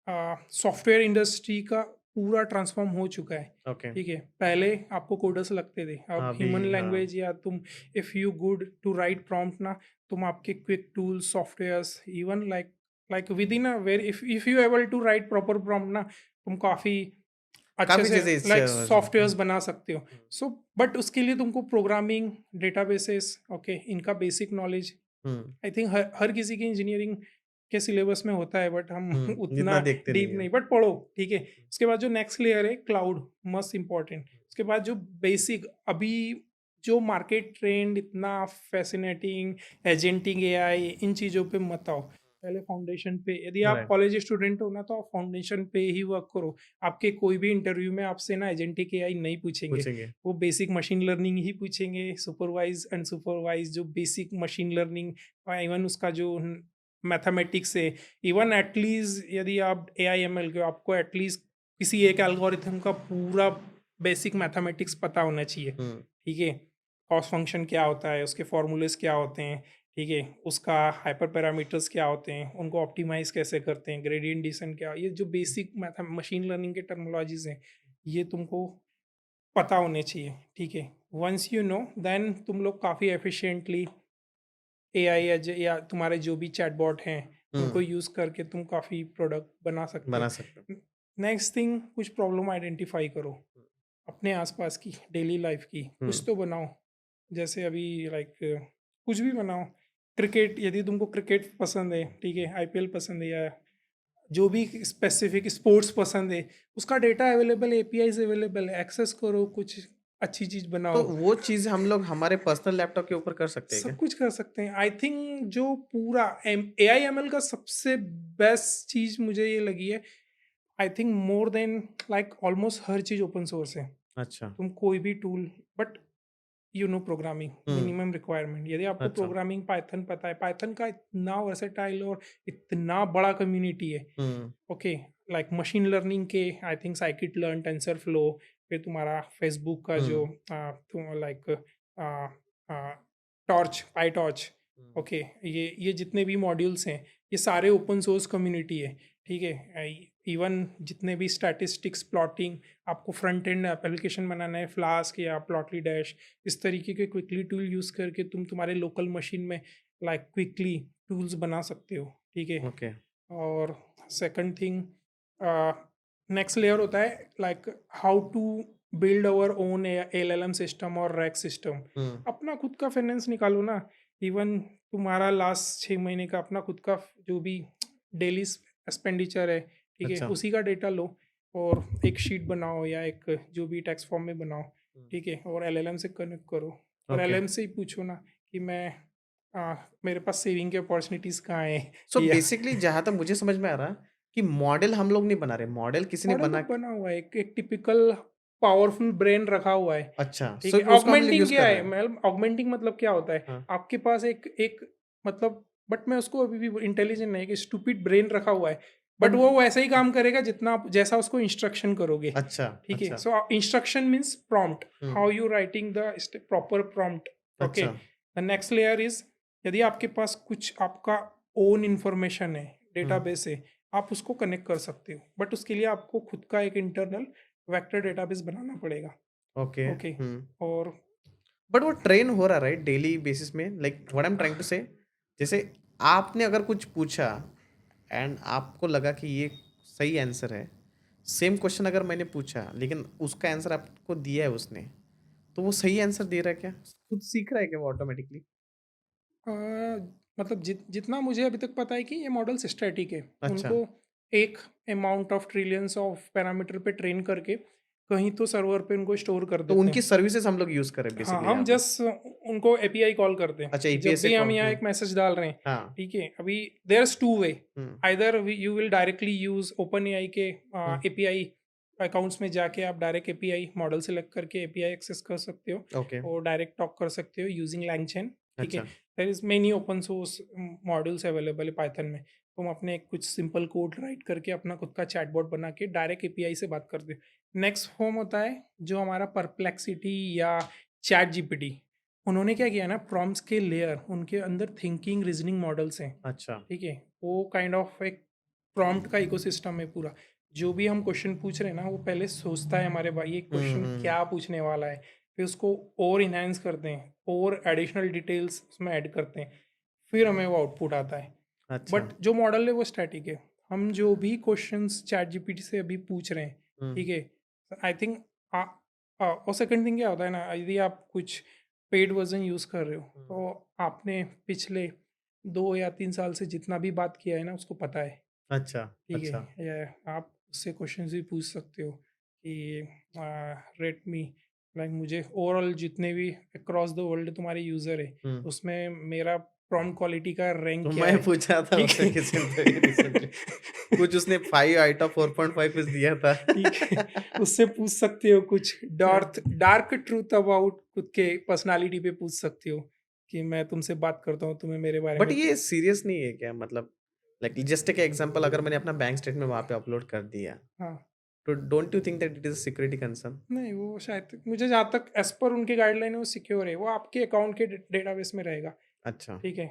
सॉफ्टवेयर इंडस्ट्री का पूरा ट्रांसफॉर्म हो चुका है, ओके। ठीक है? पहले आपको कोडर्स लगते थे, अब अभी ह्यूमन हाँ, लैंग्वेज या तुम if you good to write prompt ना, तुम आपके quick tools softwares even like with in a very if you able to write proper prompt ना, तुम काफ़ी अच्छे काफ़ी से चीज़ें इस लाइक हुँ, सॉफ्टवेयर्स बना सकते हो। सो बट उसके लिए तुमको प्रोग्रामिंग, डेटाबेसेस, ओके, इनका basic knowledge hmm, I think हर किसी की इंजीनियरिंग के सिलेबस में होता है, बट हम हुँ, उतना इतना देखते डीप नहीं है। नहीं, बट पढ़ो, ठीक है? उसके बाद जो नेक्स्ट लेयर है क्लाउड, मस्ट इम्पोर्टेंट। उसके बाद जो बेसिक अभी जो मार्केट ट्रेंड इतना फैसिनेटिंग, एजेंटिक एआई, इन चीज़ों पे मत आओ। पहले फाउंडेशन पे, यदि आप राइट, कॉलेज स्टूडेंट हो ना, तो आप फाउंडेशन पे ही वर्क करो। आपके कोई भी इंटरव्यू में आपसे ना एजेंटिक एआई नहीं पूछेंगे। पूछेंगे। वो बेसिक मशीन लर्निंग ही पूछेंगे, सुपरवाइज अनसुपरवाइज जो बेसिक मशीन लर्निंग, इवन उसका जो मैथमेटिक्स है, इवन एटलीस्ट यदि आप AI/ML के हो, आपको एटलीस्ट किसी एक एल्गोरिथम का पूरा बेसिक मैथमेटिक्स पता होना चाहिए, हुँ, ठीक है? कॉस्ट फंक्शन क्या होता है, उसके फॉर्मूलेज़ क्या होते हैं, ठीक है? उसका हाइपर पैरामीटर्स क्या होते हैं, उनको ऑप्टिमाइज़ कैसे करते हैं, ग्रेडिएंट डिसेंट क्या, ये जो बेसिक मैथ मशीन लर्निंग के टर्मिनोलॉजीज़ हैं, ये तुमको पता होने चाहिए, ठीक है? वंस यू नो देन तुम लोग काफ़ी एफिशिएंटली AI या तुम्हारे जो भी चैटबॉट हैं, उनको हुँ, यूज़ करके तुम काफ़ी प्रोडक्ट बना सकते हो। बना सकते हो। नेक्स्ट थिंग, कुछ प्रॉब्लम आइडेंटिफ़ाई करो, अपने आस-पास की, डेली लाइफ़ की, कुछ हुँ, तो बनाओ। जैसे अभी लाइक कुछ भी बनाओ। क्रिकेट, यदि तुमको क्रिकेट पसंद है, ठीक है, IPL पसंद है या जो भी स्पेसिफिक स्पोर्ट्स पसंद है, उसका डेटा अवेलेबल है, APIज़ अवेलेबल है, एक्सेस करो, कुछ अच्छी चीज़ तो बनाओ। वो चीज़ हम लोग हमारे पर्सनल लैपटॉप के ऊपर कर सकते हैं क्या? सब कुछ कर सकते हैं। आई थिंक जो पूरा AI/ML का सबसे बेस्ट चीज़ मुझे ये लगी है, I think more than like almost her cheese open source है। अच्छा। तुम कोई भी tool, but you know programming, hmm, minimum requirement, यदि आपको अच्छा। प्रोग्रामिंग पाइथन पता है, पाइथन का इतना वर्सेटाइल और इतना बड़ा कम्युनिटी है। हुँ, ओके, लाइक मशीन लर्निंग के I think scikit learn, TensorFlow, फिर तुम्हारा फेसबुक का जो हुँ, तुम लाइक टॉर्च, पाई टॉर्च, हुँ, ओके, ये जितने भी मॉड्यूल्स हैं, ये सारे ओपन सोर्स कम्युनिटी है, ठीक है? इवन जितने भी स्टैटिस्टिक्स, प्लॉटिंग, आपको फ्रंट एंड एप्लीकेशन बनाना है, फ्लास्क या प्लॉटली डैश, इस तरीके के क्विकली टूल यूज़ करके तुम तुम्हारे लोकल मशीन में लाइक क्विकली टूल्स बना सकते हो, ठीक है? ओके। और सेकंड थिंग, नेक्स्ट लेयर होता है like how to build our own LLM system और रैक सिस्टम। हुँ, अपना खुद का फाइनेंस निकालो ना। इवन तुम्हारा लास्ट 6 महीने का अपना खुद का जो भी डेली एक्सपेंडिचर है, ठीक है, अच्छा। उसी का डेटा लो और एक शीट बनाओ या एक जो भी टेक्स्ट फॉर्म में बनाओ, हुँ, ठीक है, और LLM से कनेक्ट करो और ओके। LLM से ही पूछो ना कि मेरे पास सेविंग के अपॉर्चुनिटीज़ कहाँ हैं सो या बेसिकली जहाँ तक मुझे समझ में आ रहा कि मॉडल हम लोग नहीं बना रहे, मॉडल किसी ने मॉडल तो बना बना हुआ है, एक टिपिकल पावरफुल ब्रेन रखा हुआ है, अच्छा, ठीक है? सिर्फ़ उसको हम लोग ऑगमेंटिंग यूज़ क्या कर रहे है? हैं। मतलब ऑगमेंटिंग मतलब क्या होता है? हाँ, आपके पास एक एक मतलब, बट मैं उसको अभी भी इंटेलिजेंट नहीं कि स्टूपिड ब्रेन रखा हुआ है, बट बट वो वैसा ही काम करेगा जितना आप जैसा उसको इंस्ट्रक्शन करोगे, अच्छा, ठीक है? अच्छा। So instruction means prompt, hmm, how you writing the proper prompt, okay? अच्छा। द नेक्स्ट लेयर इज़, यदि आपके पास कुछ आपका ओन इन्फॉर्मेशन है, हुँ, डेटाबेस है, आप उसको कनेक्ट कर सकते हो, बट उसके लिए आपको खुद का एक इंटरनल वेक्टर डेटाबेस बनाना पड़ेगा, ओके, ओके? हुँ। और बट वो ट्रेन हो रहा राइट डेली बेसिस में like what I am trying to say जैसे आपने अगर कुछ पूछा एंड आपको लगा कि ये सही आंसर है सेम क्वेश्चन अगर मैंने पूछा लेकिन उसका आंसर आपको दिया है उसने तो वो सही आंसर दे रहा है क्या खुद सीख रहा है क्या वो ऑटोमेटिकली अ, मतलब जितना मुझे अभी तक पता है कि ये मॉडल्स स्टैटिक है। अच्छा उनको एक amount of trillions of parameter पे ट्रेन करके कहीं तो सर्वर पे उनको स्टोर कर तो देते उनकी हैं। सर्विसेज हम लोग यूज करें हाँ, बेसिकली हम यहाँ पे जस्ट उनको एपीआई कॉल करते हैं। अच्छा एपीआई जब से भी हम कॉल यहाँ एक मैसेज डाल रहे हैं, हाँ ठीक है? अभी there's 2 way, hmm either you will directly use OpenAI के हम्म एपीआई अकाउंट्स में जाके आप डायरेक्ट एपीआई मॉडल सेलेक्ट करके एपीआई एक्सेस कर सकते हो ओके और डायरेक्ट टॉक कर सकते हो यूजिंग LangChain, ठीक है? अच्छा there is many open source models available है पाइथन में। तुम अपने कुछ सिंपल कोड राइट करके अपना खुद का चैटबॉट बना के डायरेक्ट एपीआई से बात करते हो। नेक्स्ट फॉर्म होता है जो हमारा परप्लेक्सिटी या चैट जीपीटी। उन्होंने क्या किया ना, प्रॉम्प्ट्स के लेयर उनके अंदर थिंकिंग रीजनिंग मॉडल्स हैं, अच्छा ठीक है? वो काइंड ऑफ एक प्रॉम्प्ट का इकोसिस्टम है पूरा। जो भी हम क्वेश्चन पूछ रहे हैं ना, वो पहले सोचता है हमारे भाई ये क्वेश्चन हम्म क्या पूछने वाला है, फिर उसको और इन्हांस करते हैं और एडिशनल डिटेल्स उसमें ऐड करते हैं, फिर हमें वो आउटपुट आता है। अच्छा बट जो मॉडल है वो स्टैटिक है। हम जो भी क्वेश्चंस चैट जीपीटी से अभी पूछ रहे हैं, हम्म ठीक है? आई थिंक और सेकंड थिंग क्या होता है ना, यदि आप कुछ पेड वर्जन यूज़ कर रहे हो, हम्म, तो आपने पिछले 2 या 3 साल से जितना भी बात किया है ना, उसको पता है, अच्छा ठीक अच्छा है? या आप उससे क्वेश्चंस भी पूछ सकते हो कि रेट मी, लाइक मुझे ओवरऑल जितने भी अक्रॉस द वर्ल्ड तुम्हारे यूज़र है, हम्म उसमें मेरा प्रॉम्प्ट क्वालिटी का रैंक तो क्या मैं है, पूछा था ठीक उससे है? किसी ने तो रिसेंटली कुछ उसने 5 आउट ऑफ 4.5 कुछ दिया था। ठीक है, उससे पूछ सकते हो कुछ डार्क डार्क ट्रूथ अबाउट खुद के पर्सनैलिटी पे पूछ सकते हो कि मैं तुमसे बात करता हूँ, तुम्हें मेरे बारे बट में ये सीरियस नहीं है क्या? मतलब लाइक जस्ट टेक एग्जांपल, अगर मैंने अपना बैंक स्टेटमेंट वहाँ पे अपलोड कर दिया, हाँ, तो don't you think that it is a security concern? नहीं वो शायद मुझे जहाँ तक एज़ पर उनकी गाइडलाइन है वो सिक्योर है, वो आपके अकाउंट के डेटाबेस में रहेगा, अच्छा। ठीक है।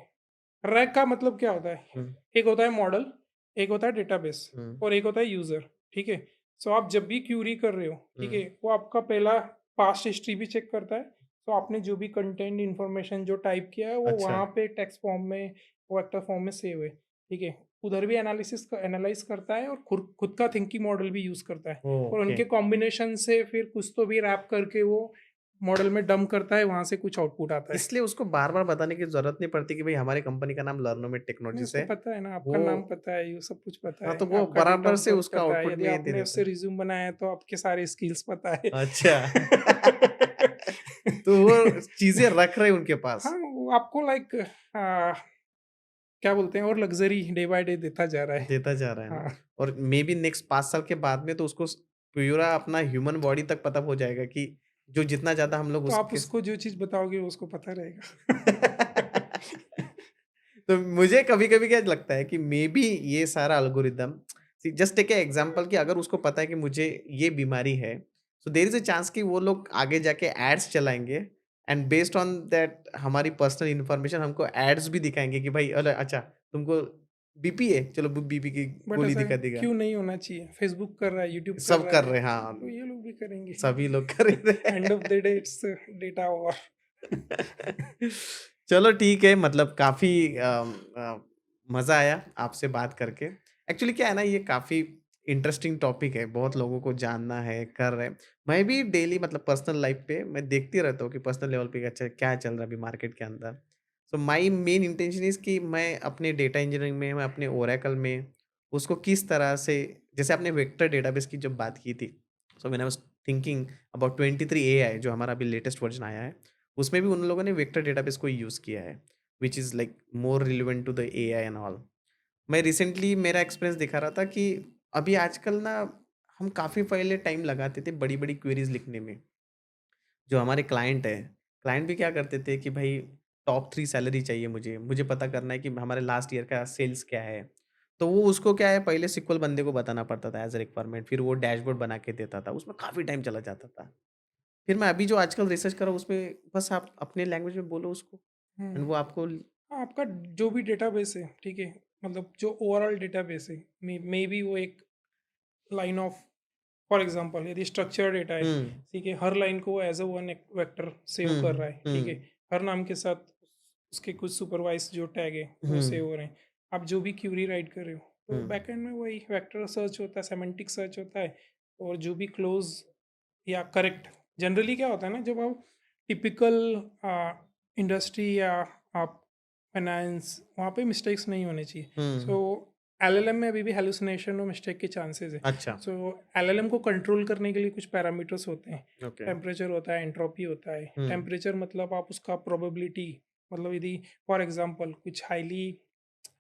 रैग का मतलब क्या होता है? हुँ, एक होता है मॉडल, एक होता है डेटाबेस हुँ, और एक होता है यूज़र, ठीक है? सो आप जब भी क्वेरी कर रहे हो, ठीक है? हुँ। वो आपका पहला पास्ट हिस्ट्री भी चेक करता है। तो आपने जो भी कंटेंट इन्फॉर्मेशन जो टाइप किया है, वो अच्छा, वहाँ पे टेक्स्ट फॉर्म में, वो वेक्टर फॉर्म में सेव है, ठीक है? उधर भी एनालाइज़ करता है और खुद खुद का थिंकिंग मॉडल भी यूज़ करता है और ओके। उनके कॉम्बिनेशन से फिर कुछ तो भी रैप करके वो मॉडल में डंप करता है, वहाँ से कुछ आउटपुट आता है। इसलिए उसको बार-बार बताने की ज़रूरत नहीं पड़ती कि भई हमारी कंपनी का नाम लर्नोमेड नहीं, टेक्नोलॉजीज़ उसको है। पता है ना, आपका वो नाम पता है, ये सब कुछ पता हाँ, है, तो वो आपका डेट बराबर ऑफ से बर्थ उसका पता है, आउटपुट यदि में ये दे आपने देता उससे है। रिज़्यूम बनाया है, तो आपके सारे स्किल्स पता है। अच्छा। तो वो चीज़ें रख रहे हैं उनके पास। हाँ, वो आपको लाइक क्या बोलते हैं और लग्ज़री डे बाय डे देता जा रहा है। देता जा रहा है ना। हाँ, और मेबी नेक्स्ट 5 साल के बाद में तो उसको पूरा अपना ह्यूमन बॉडी तक पता हो जाएगा कि जो जितना ज़्यादा हम लोग तो आप उसके उसको जो चीज़ बताओगे, वो उसको पता रहेगा। तो मुझे कभी-कभी क्या लगता है कि मेबी ये सारा algorithm, just take a example कि अगर उसको पता है कि मुझे ये बीमारी है, so there is a chance कि वो लोग आगे जाके एड्स चलाएँगे एंड बेस्ड ऑन दैट हमारी पर्सनल इन्फॉर्मेशन हमको एड्स भी दिखाएँगे कि भाई अरे अच्छा तुमको बीपी है, चलो बीपी की बट गोली ऐसा दिखा देगा। क्यों नहीं होना चाहिए? फेसबुक कर रहा है, यूट्यूब कर सब रहा कर है, रहे हैं, हाँ, तो ये लोग भी करेंगे। सभी लोग कर रहे एंड ऑफ हैं। The day it's data war. चलो ठीक है, मतलब काफ़ी मज़ा आया आपसे बात करके। एक्चुअली क्या है ना, ये काफ़ी इंटरेस्टिंग टॉपिक है, बहुत लोगों को जानना है, कर रहे हैं। मैं भी डेली मतलब पर्सनल लाइफ़ पे मैं देखते रहता हूँ कि पर्सनल लेवल पे अच्छा क्या चल रहा है अभी मार्केट के अंदर। So my main intention is कि मैं अपने डेटा इंजीनियरिंग में, मैं अपने ओरेकल में उसको किस तरह से, जैसे आपने वेक्टर डेटाबेस की जब बात की थी, so when I was thinking about 23 AI जो हमारा अभी लेटेस्ट वर्ज़न आया है, उसमें भी उन लोगों ने वेक्टर डेटाबेस को यूज़ किया है, which is like more relevant to the AI and all. मैं रिसेंटली मेरा एक्सपीरियंस दिखा रहा था कि अभी आजकल ना हम काफ़ी पहले टाइम लगाते थे बड़ी-बड़ी क्वेरीज़ लिखने में। जो हमारे क्लाइंट हैं, क्लाइंट भी क्या करते थे कि भाई टॉप 3 सैलरी चाहिए मुझे, मुझे पता करना है कि हमारे लास्ट ईयर का सेल्स क्या है। तो वो उसको क्या है, पहले सिक्वल बंदे को बताना पड़ता था एज़ अ रिक्वायरमेंट, फिर वो डैशबोर्ड बना के देता था, उसमें काफ़ी टाइम चला जाता था। फिर मैं अभी जो आजकल रिसर्च कर रहा हूँ उसमें बस आप अपने लैंग्वेज में बोलो उसको एंड हुँ। वो आपको आपका जो भी डेटाबेस है, ठीक है? मतलब जो ओवरऑल डेटाबेस है, मेबी वो एक लाइन ऑफ फॉर एग्ज़ाम्पल यदि स्ट्रक्चर्ड डेटा है, हुँ, ठीक है? हर लाइन को एज़ अ वन एक वेक्टर सेव कर हुँ, रहा है, ठीक है? हुँ, हर नाम के साथ उसके कुछ सुपरवाइज़ जो टैग है, वो हुँ, सेव हो रहे हैं। आप जो भी क्वेरी राइट कर रहे हो, तो हुँ, बैकएंड में वही वेक्टर सर्च होता है, सेमेंटिक सर्च होता है और जो भी क्लोज़ या करेक्ट जनरली क्या होता है ना, जब आप टिपिकल इंडस्ट्री या आप फाइनेंस, वहाँ पे मिस्टेक्स नहीं होने चाहिए। सो हुँ, एलएलएम में अभी भी हैलुसिनेशन और मिस्टेक के चांसेस है। अच्छा, सो एलएलएम को कंट्रोल करने के लिए कुछ पैरामीटर्स होते हैं। ओके, टेम्परेचर होता है, एंट्रोपी होता है। हुँ, टेम्परेचर मतलब आप उसका प्रोबेबिलिटी, मतलब यदि फॉर एग्जांपल कुछ हाईली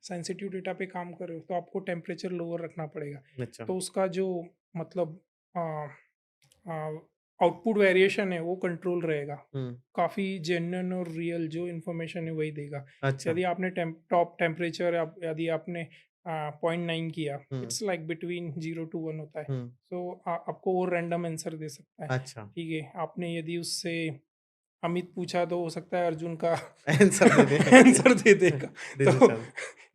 सेंसिटिव डेटा पे काम कर रहे हो, तो आपको टेम्परेचर लोअर रखना पड़ेगा। अच्छा, तो उसका जो मतलब आउटपुट वेरिएशन है वो कंट्रोल रहेगा। हुँ, काफ़ी जेन्युइन और रियल जो इन्फॉर्मेशन है वही देगा। अच्छा, यदि आपने टॉप टेम्परेचर यदि आपने 0.9 किया, हुँ, इट्स लाइक बिटवीन 0 टू 1 होता है। हुँ, सो आपको वो रैंडम आंसर दे सकता है। अच्छा, ठीक है, आपने यदि उससे अमित पूछा तो हो सकता है अर्जुन का आंसर दे दे। आंसर दे देगा। दे दे तो चल।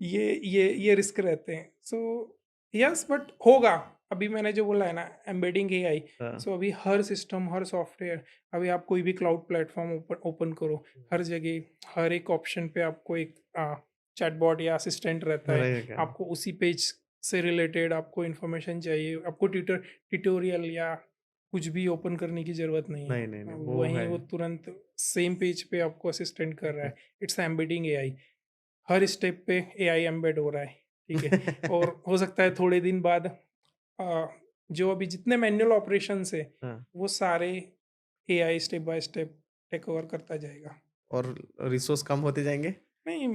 ये रिस्क रहते हैं। सो यस, बट होगा। अभी मैंने जो बोला है ना, एम्बेडिंग एआई। हाँ, सो अभी हर सिस्टम, हर सॉफ्टवेयर, अभी आप कोई भी क्लाउड प्लेटफॉर्म ओपन ओपन करो, हर जगह, हर एक ऑप्शन पे आपको एक चैटबॉट या असिस्टेंट रहता है। रहेगा। आपको उसी पेज से रिलेटेड आपको इन्फॉर्मेशन चाहिए, आपको ट्यूटोरियल या कुछ भी ओपन करने की ज़रूरत नहीं है। नहीं, नहीं, नहीं, वो वहीं है। वो तुरंत सेम पेज पे आपको असिस्टेंट कर रहा है। It's embedding AI. Her step पे एआई एम्बेड हो रहा है, ठीक है? और हो सकता है थोड़े दिन बाद अ, जो अभी जितने मैनुअल ऑपरेशंस है, हाँ, वो सारे AI step by step take over करता जाएगा। और रिसोर्स कम होते जाएँगे? नहीं,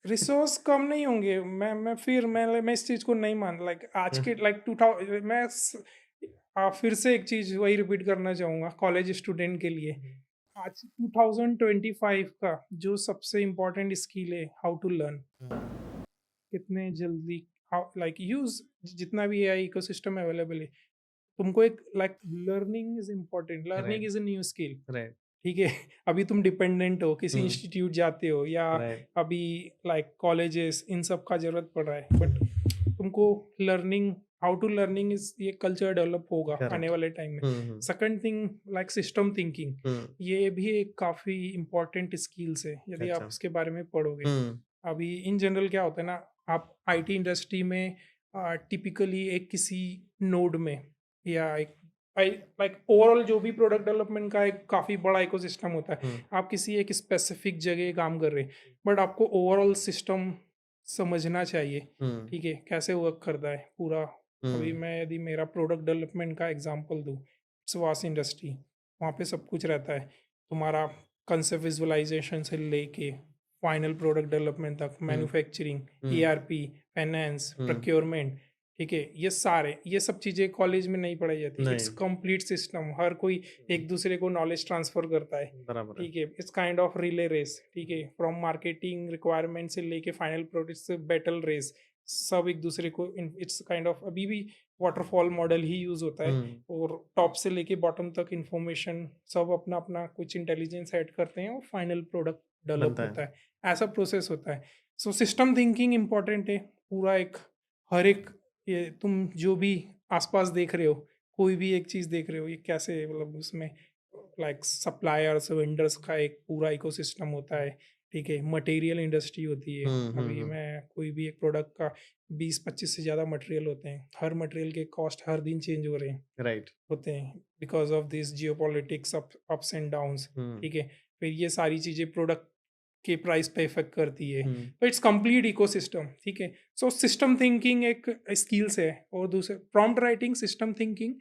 रिसोर्स कम नहीं होंगे। मैं इस चीज़ को नहीं मान लाइक आज के लाइक 2000 फिर से एक चीज़ वही रिपीट करना चाहूँगा कॉलेज स्टूडेंट के लिए। आज 2025 का जो सबसे इम्पोर्टेंट स्किल है, हाउ टू लर्न। हुँ, कितने जल्दी, हाउ लाइक यूज जितना भी एआई इकोसिस्टम अवेलेबल है, तुमको एक like learning is important, learning right, is a new skill. Right, ठीक है। अभी तुम डिपेंडेंट हो, किसी हुँ, इंस्टीट्यूट जाते हो, या राइट, अभी लाइक कॉलेजेस इन सब का जरूरत पड़ रहा है, बट तुमको learning, how to learning is, ये कल्चर डेवलप होगा आने करेक्ट। वाले टाइम में। Hmm, hmm, second thing, like system thinking, hmm, ये भी एक काफ़ी इम्पोर्टेंट स्किल्स है यदि आप अच्छा, इसके बारे में पढ़ोगे। हुँ, अभी इन जनरल क्या होता है ना, आप आईटी इंडस्ट्री में टिपिकली एक किसी नोड में, या एक लाइक ओवरऑल जो भी प्रोडक्ट डेवलपमेंट का एक काफ़ी बड़ा इकोसिस्टम होता है। हुँ, आप किसी एक स्पेसिफिक जगह काम कर रहे हैं, बट आपको ओवरऑल सिस्टम समझना चाहिए। हुँ, ठीक है, कैसे वर्क करता है पूरा। अभी हुँ, मैं यदि मेरा प्रोडक्ट डेवलपमेंट का एग्जांपल दूँ, इट्स वास्ट इंडस्ट्री, वहाँ पे सब कुछ रहता है। तुम्हारा कंसेप्ट विजुअलाइजेशन से लेके फाइनल प्रोडक्ट डेवलपमेंट तक, हुँ, मैन्युफैक्चरिंग, हुँ, ईआरपी, फाइनेंस, हुँ, प्रोक्योरमेंट, ठीक है, ये सब चीज़ें कॉलेज में नहीं पढ़ाई जाती। इट्स नहीं, कंप्लीट सिस्टम, हर कोई हुँ, एक दूसरे को नॉलेज ट्रांसफर करता है। बराबर है। ठीक है, it's kind of relay race. ठीक है, फ्रॉम मार्केटिंग रिक्वायरमेंट से लेके फाइनल प्रोडक्ट, बैटल रेस, सब एक दूसरे को, इट्स काइंड ऑफ अभी भी वाटरफॉल मॉडल ही यूज होता है। हुँ, और टॉप से लेके बॉटम तक इंफॉर्मेशन सब अपना अपना कुछ इंटेलिजेंस ऐड करते हैं और फाइनल प्रोडक्ट डेवलप बनता है। होता है। ऐसा प्रोसेस होता है। सो सिस्टम थिंकिंग इम्पॉर्टेंट है। पूरा एक, हर एक, ये तुम जो भी आसपास देख रहे हो, कोई भी एक चीज़ देख रहे हो, ये कैसे, मतलब उसमें लाइक सप्लायर्स, वेंडर्स का एक पूरा इकोसिस्टम होता है। ठीक है, मटेरियल इंडस्ट्री होती है। हुँ, हुँ, अभी हुँ, मैं कोई भी एक प्रोडक्ट का 20-25 से ज़्यादा मटेरियल होते हैं। हर मटेरियल के कॉस्ट हर दिन चेंज हो रहे हैं, राइट, होते हैं, because of this geopolitics, ups and downs. Hmm, ठीक है, फिर ये सारी चीज़ें प्रोडक्ट के प्राइस पे इफ़ेक्ट करती है। हुँ, तो इट्स कंप्लीट इकोसिस्टम। ठीक है, सो सिस्टम थिंकिंग एक स्किल्स है। और दूसरे prompt writing, system thinking,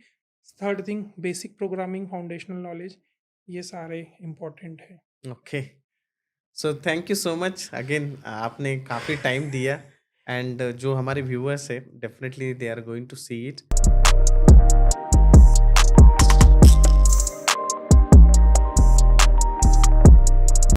third thing basic programming, foundational knowledge, ये सारे इम्पोर्टेंट है। Okay. So thank you so much again आपने काफ़ी टाइम दिया एंड जो हमारे व्यूअर्स हैं definitely they are going to see it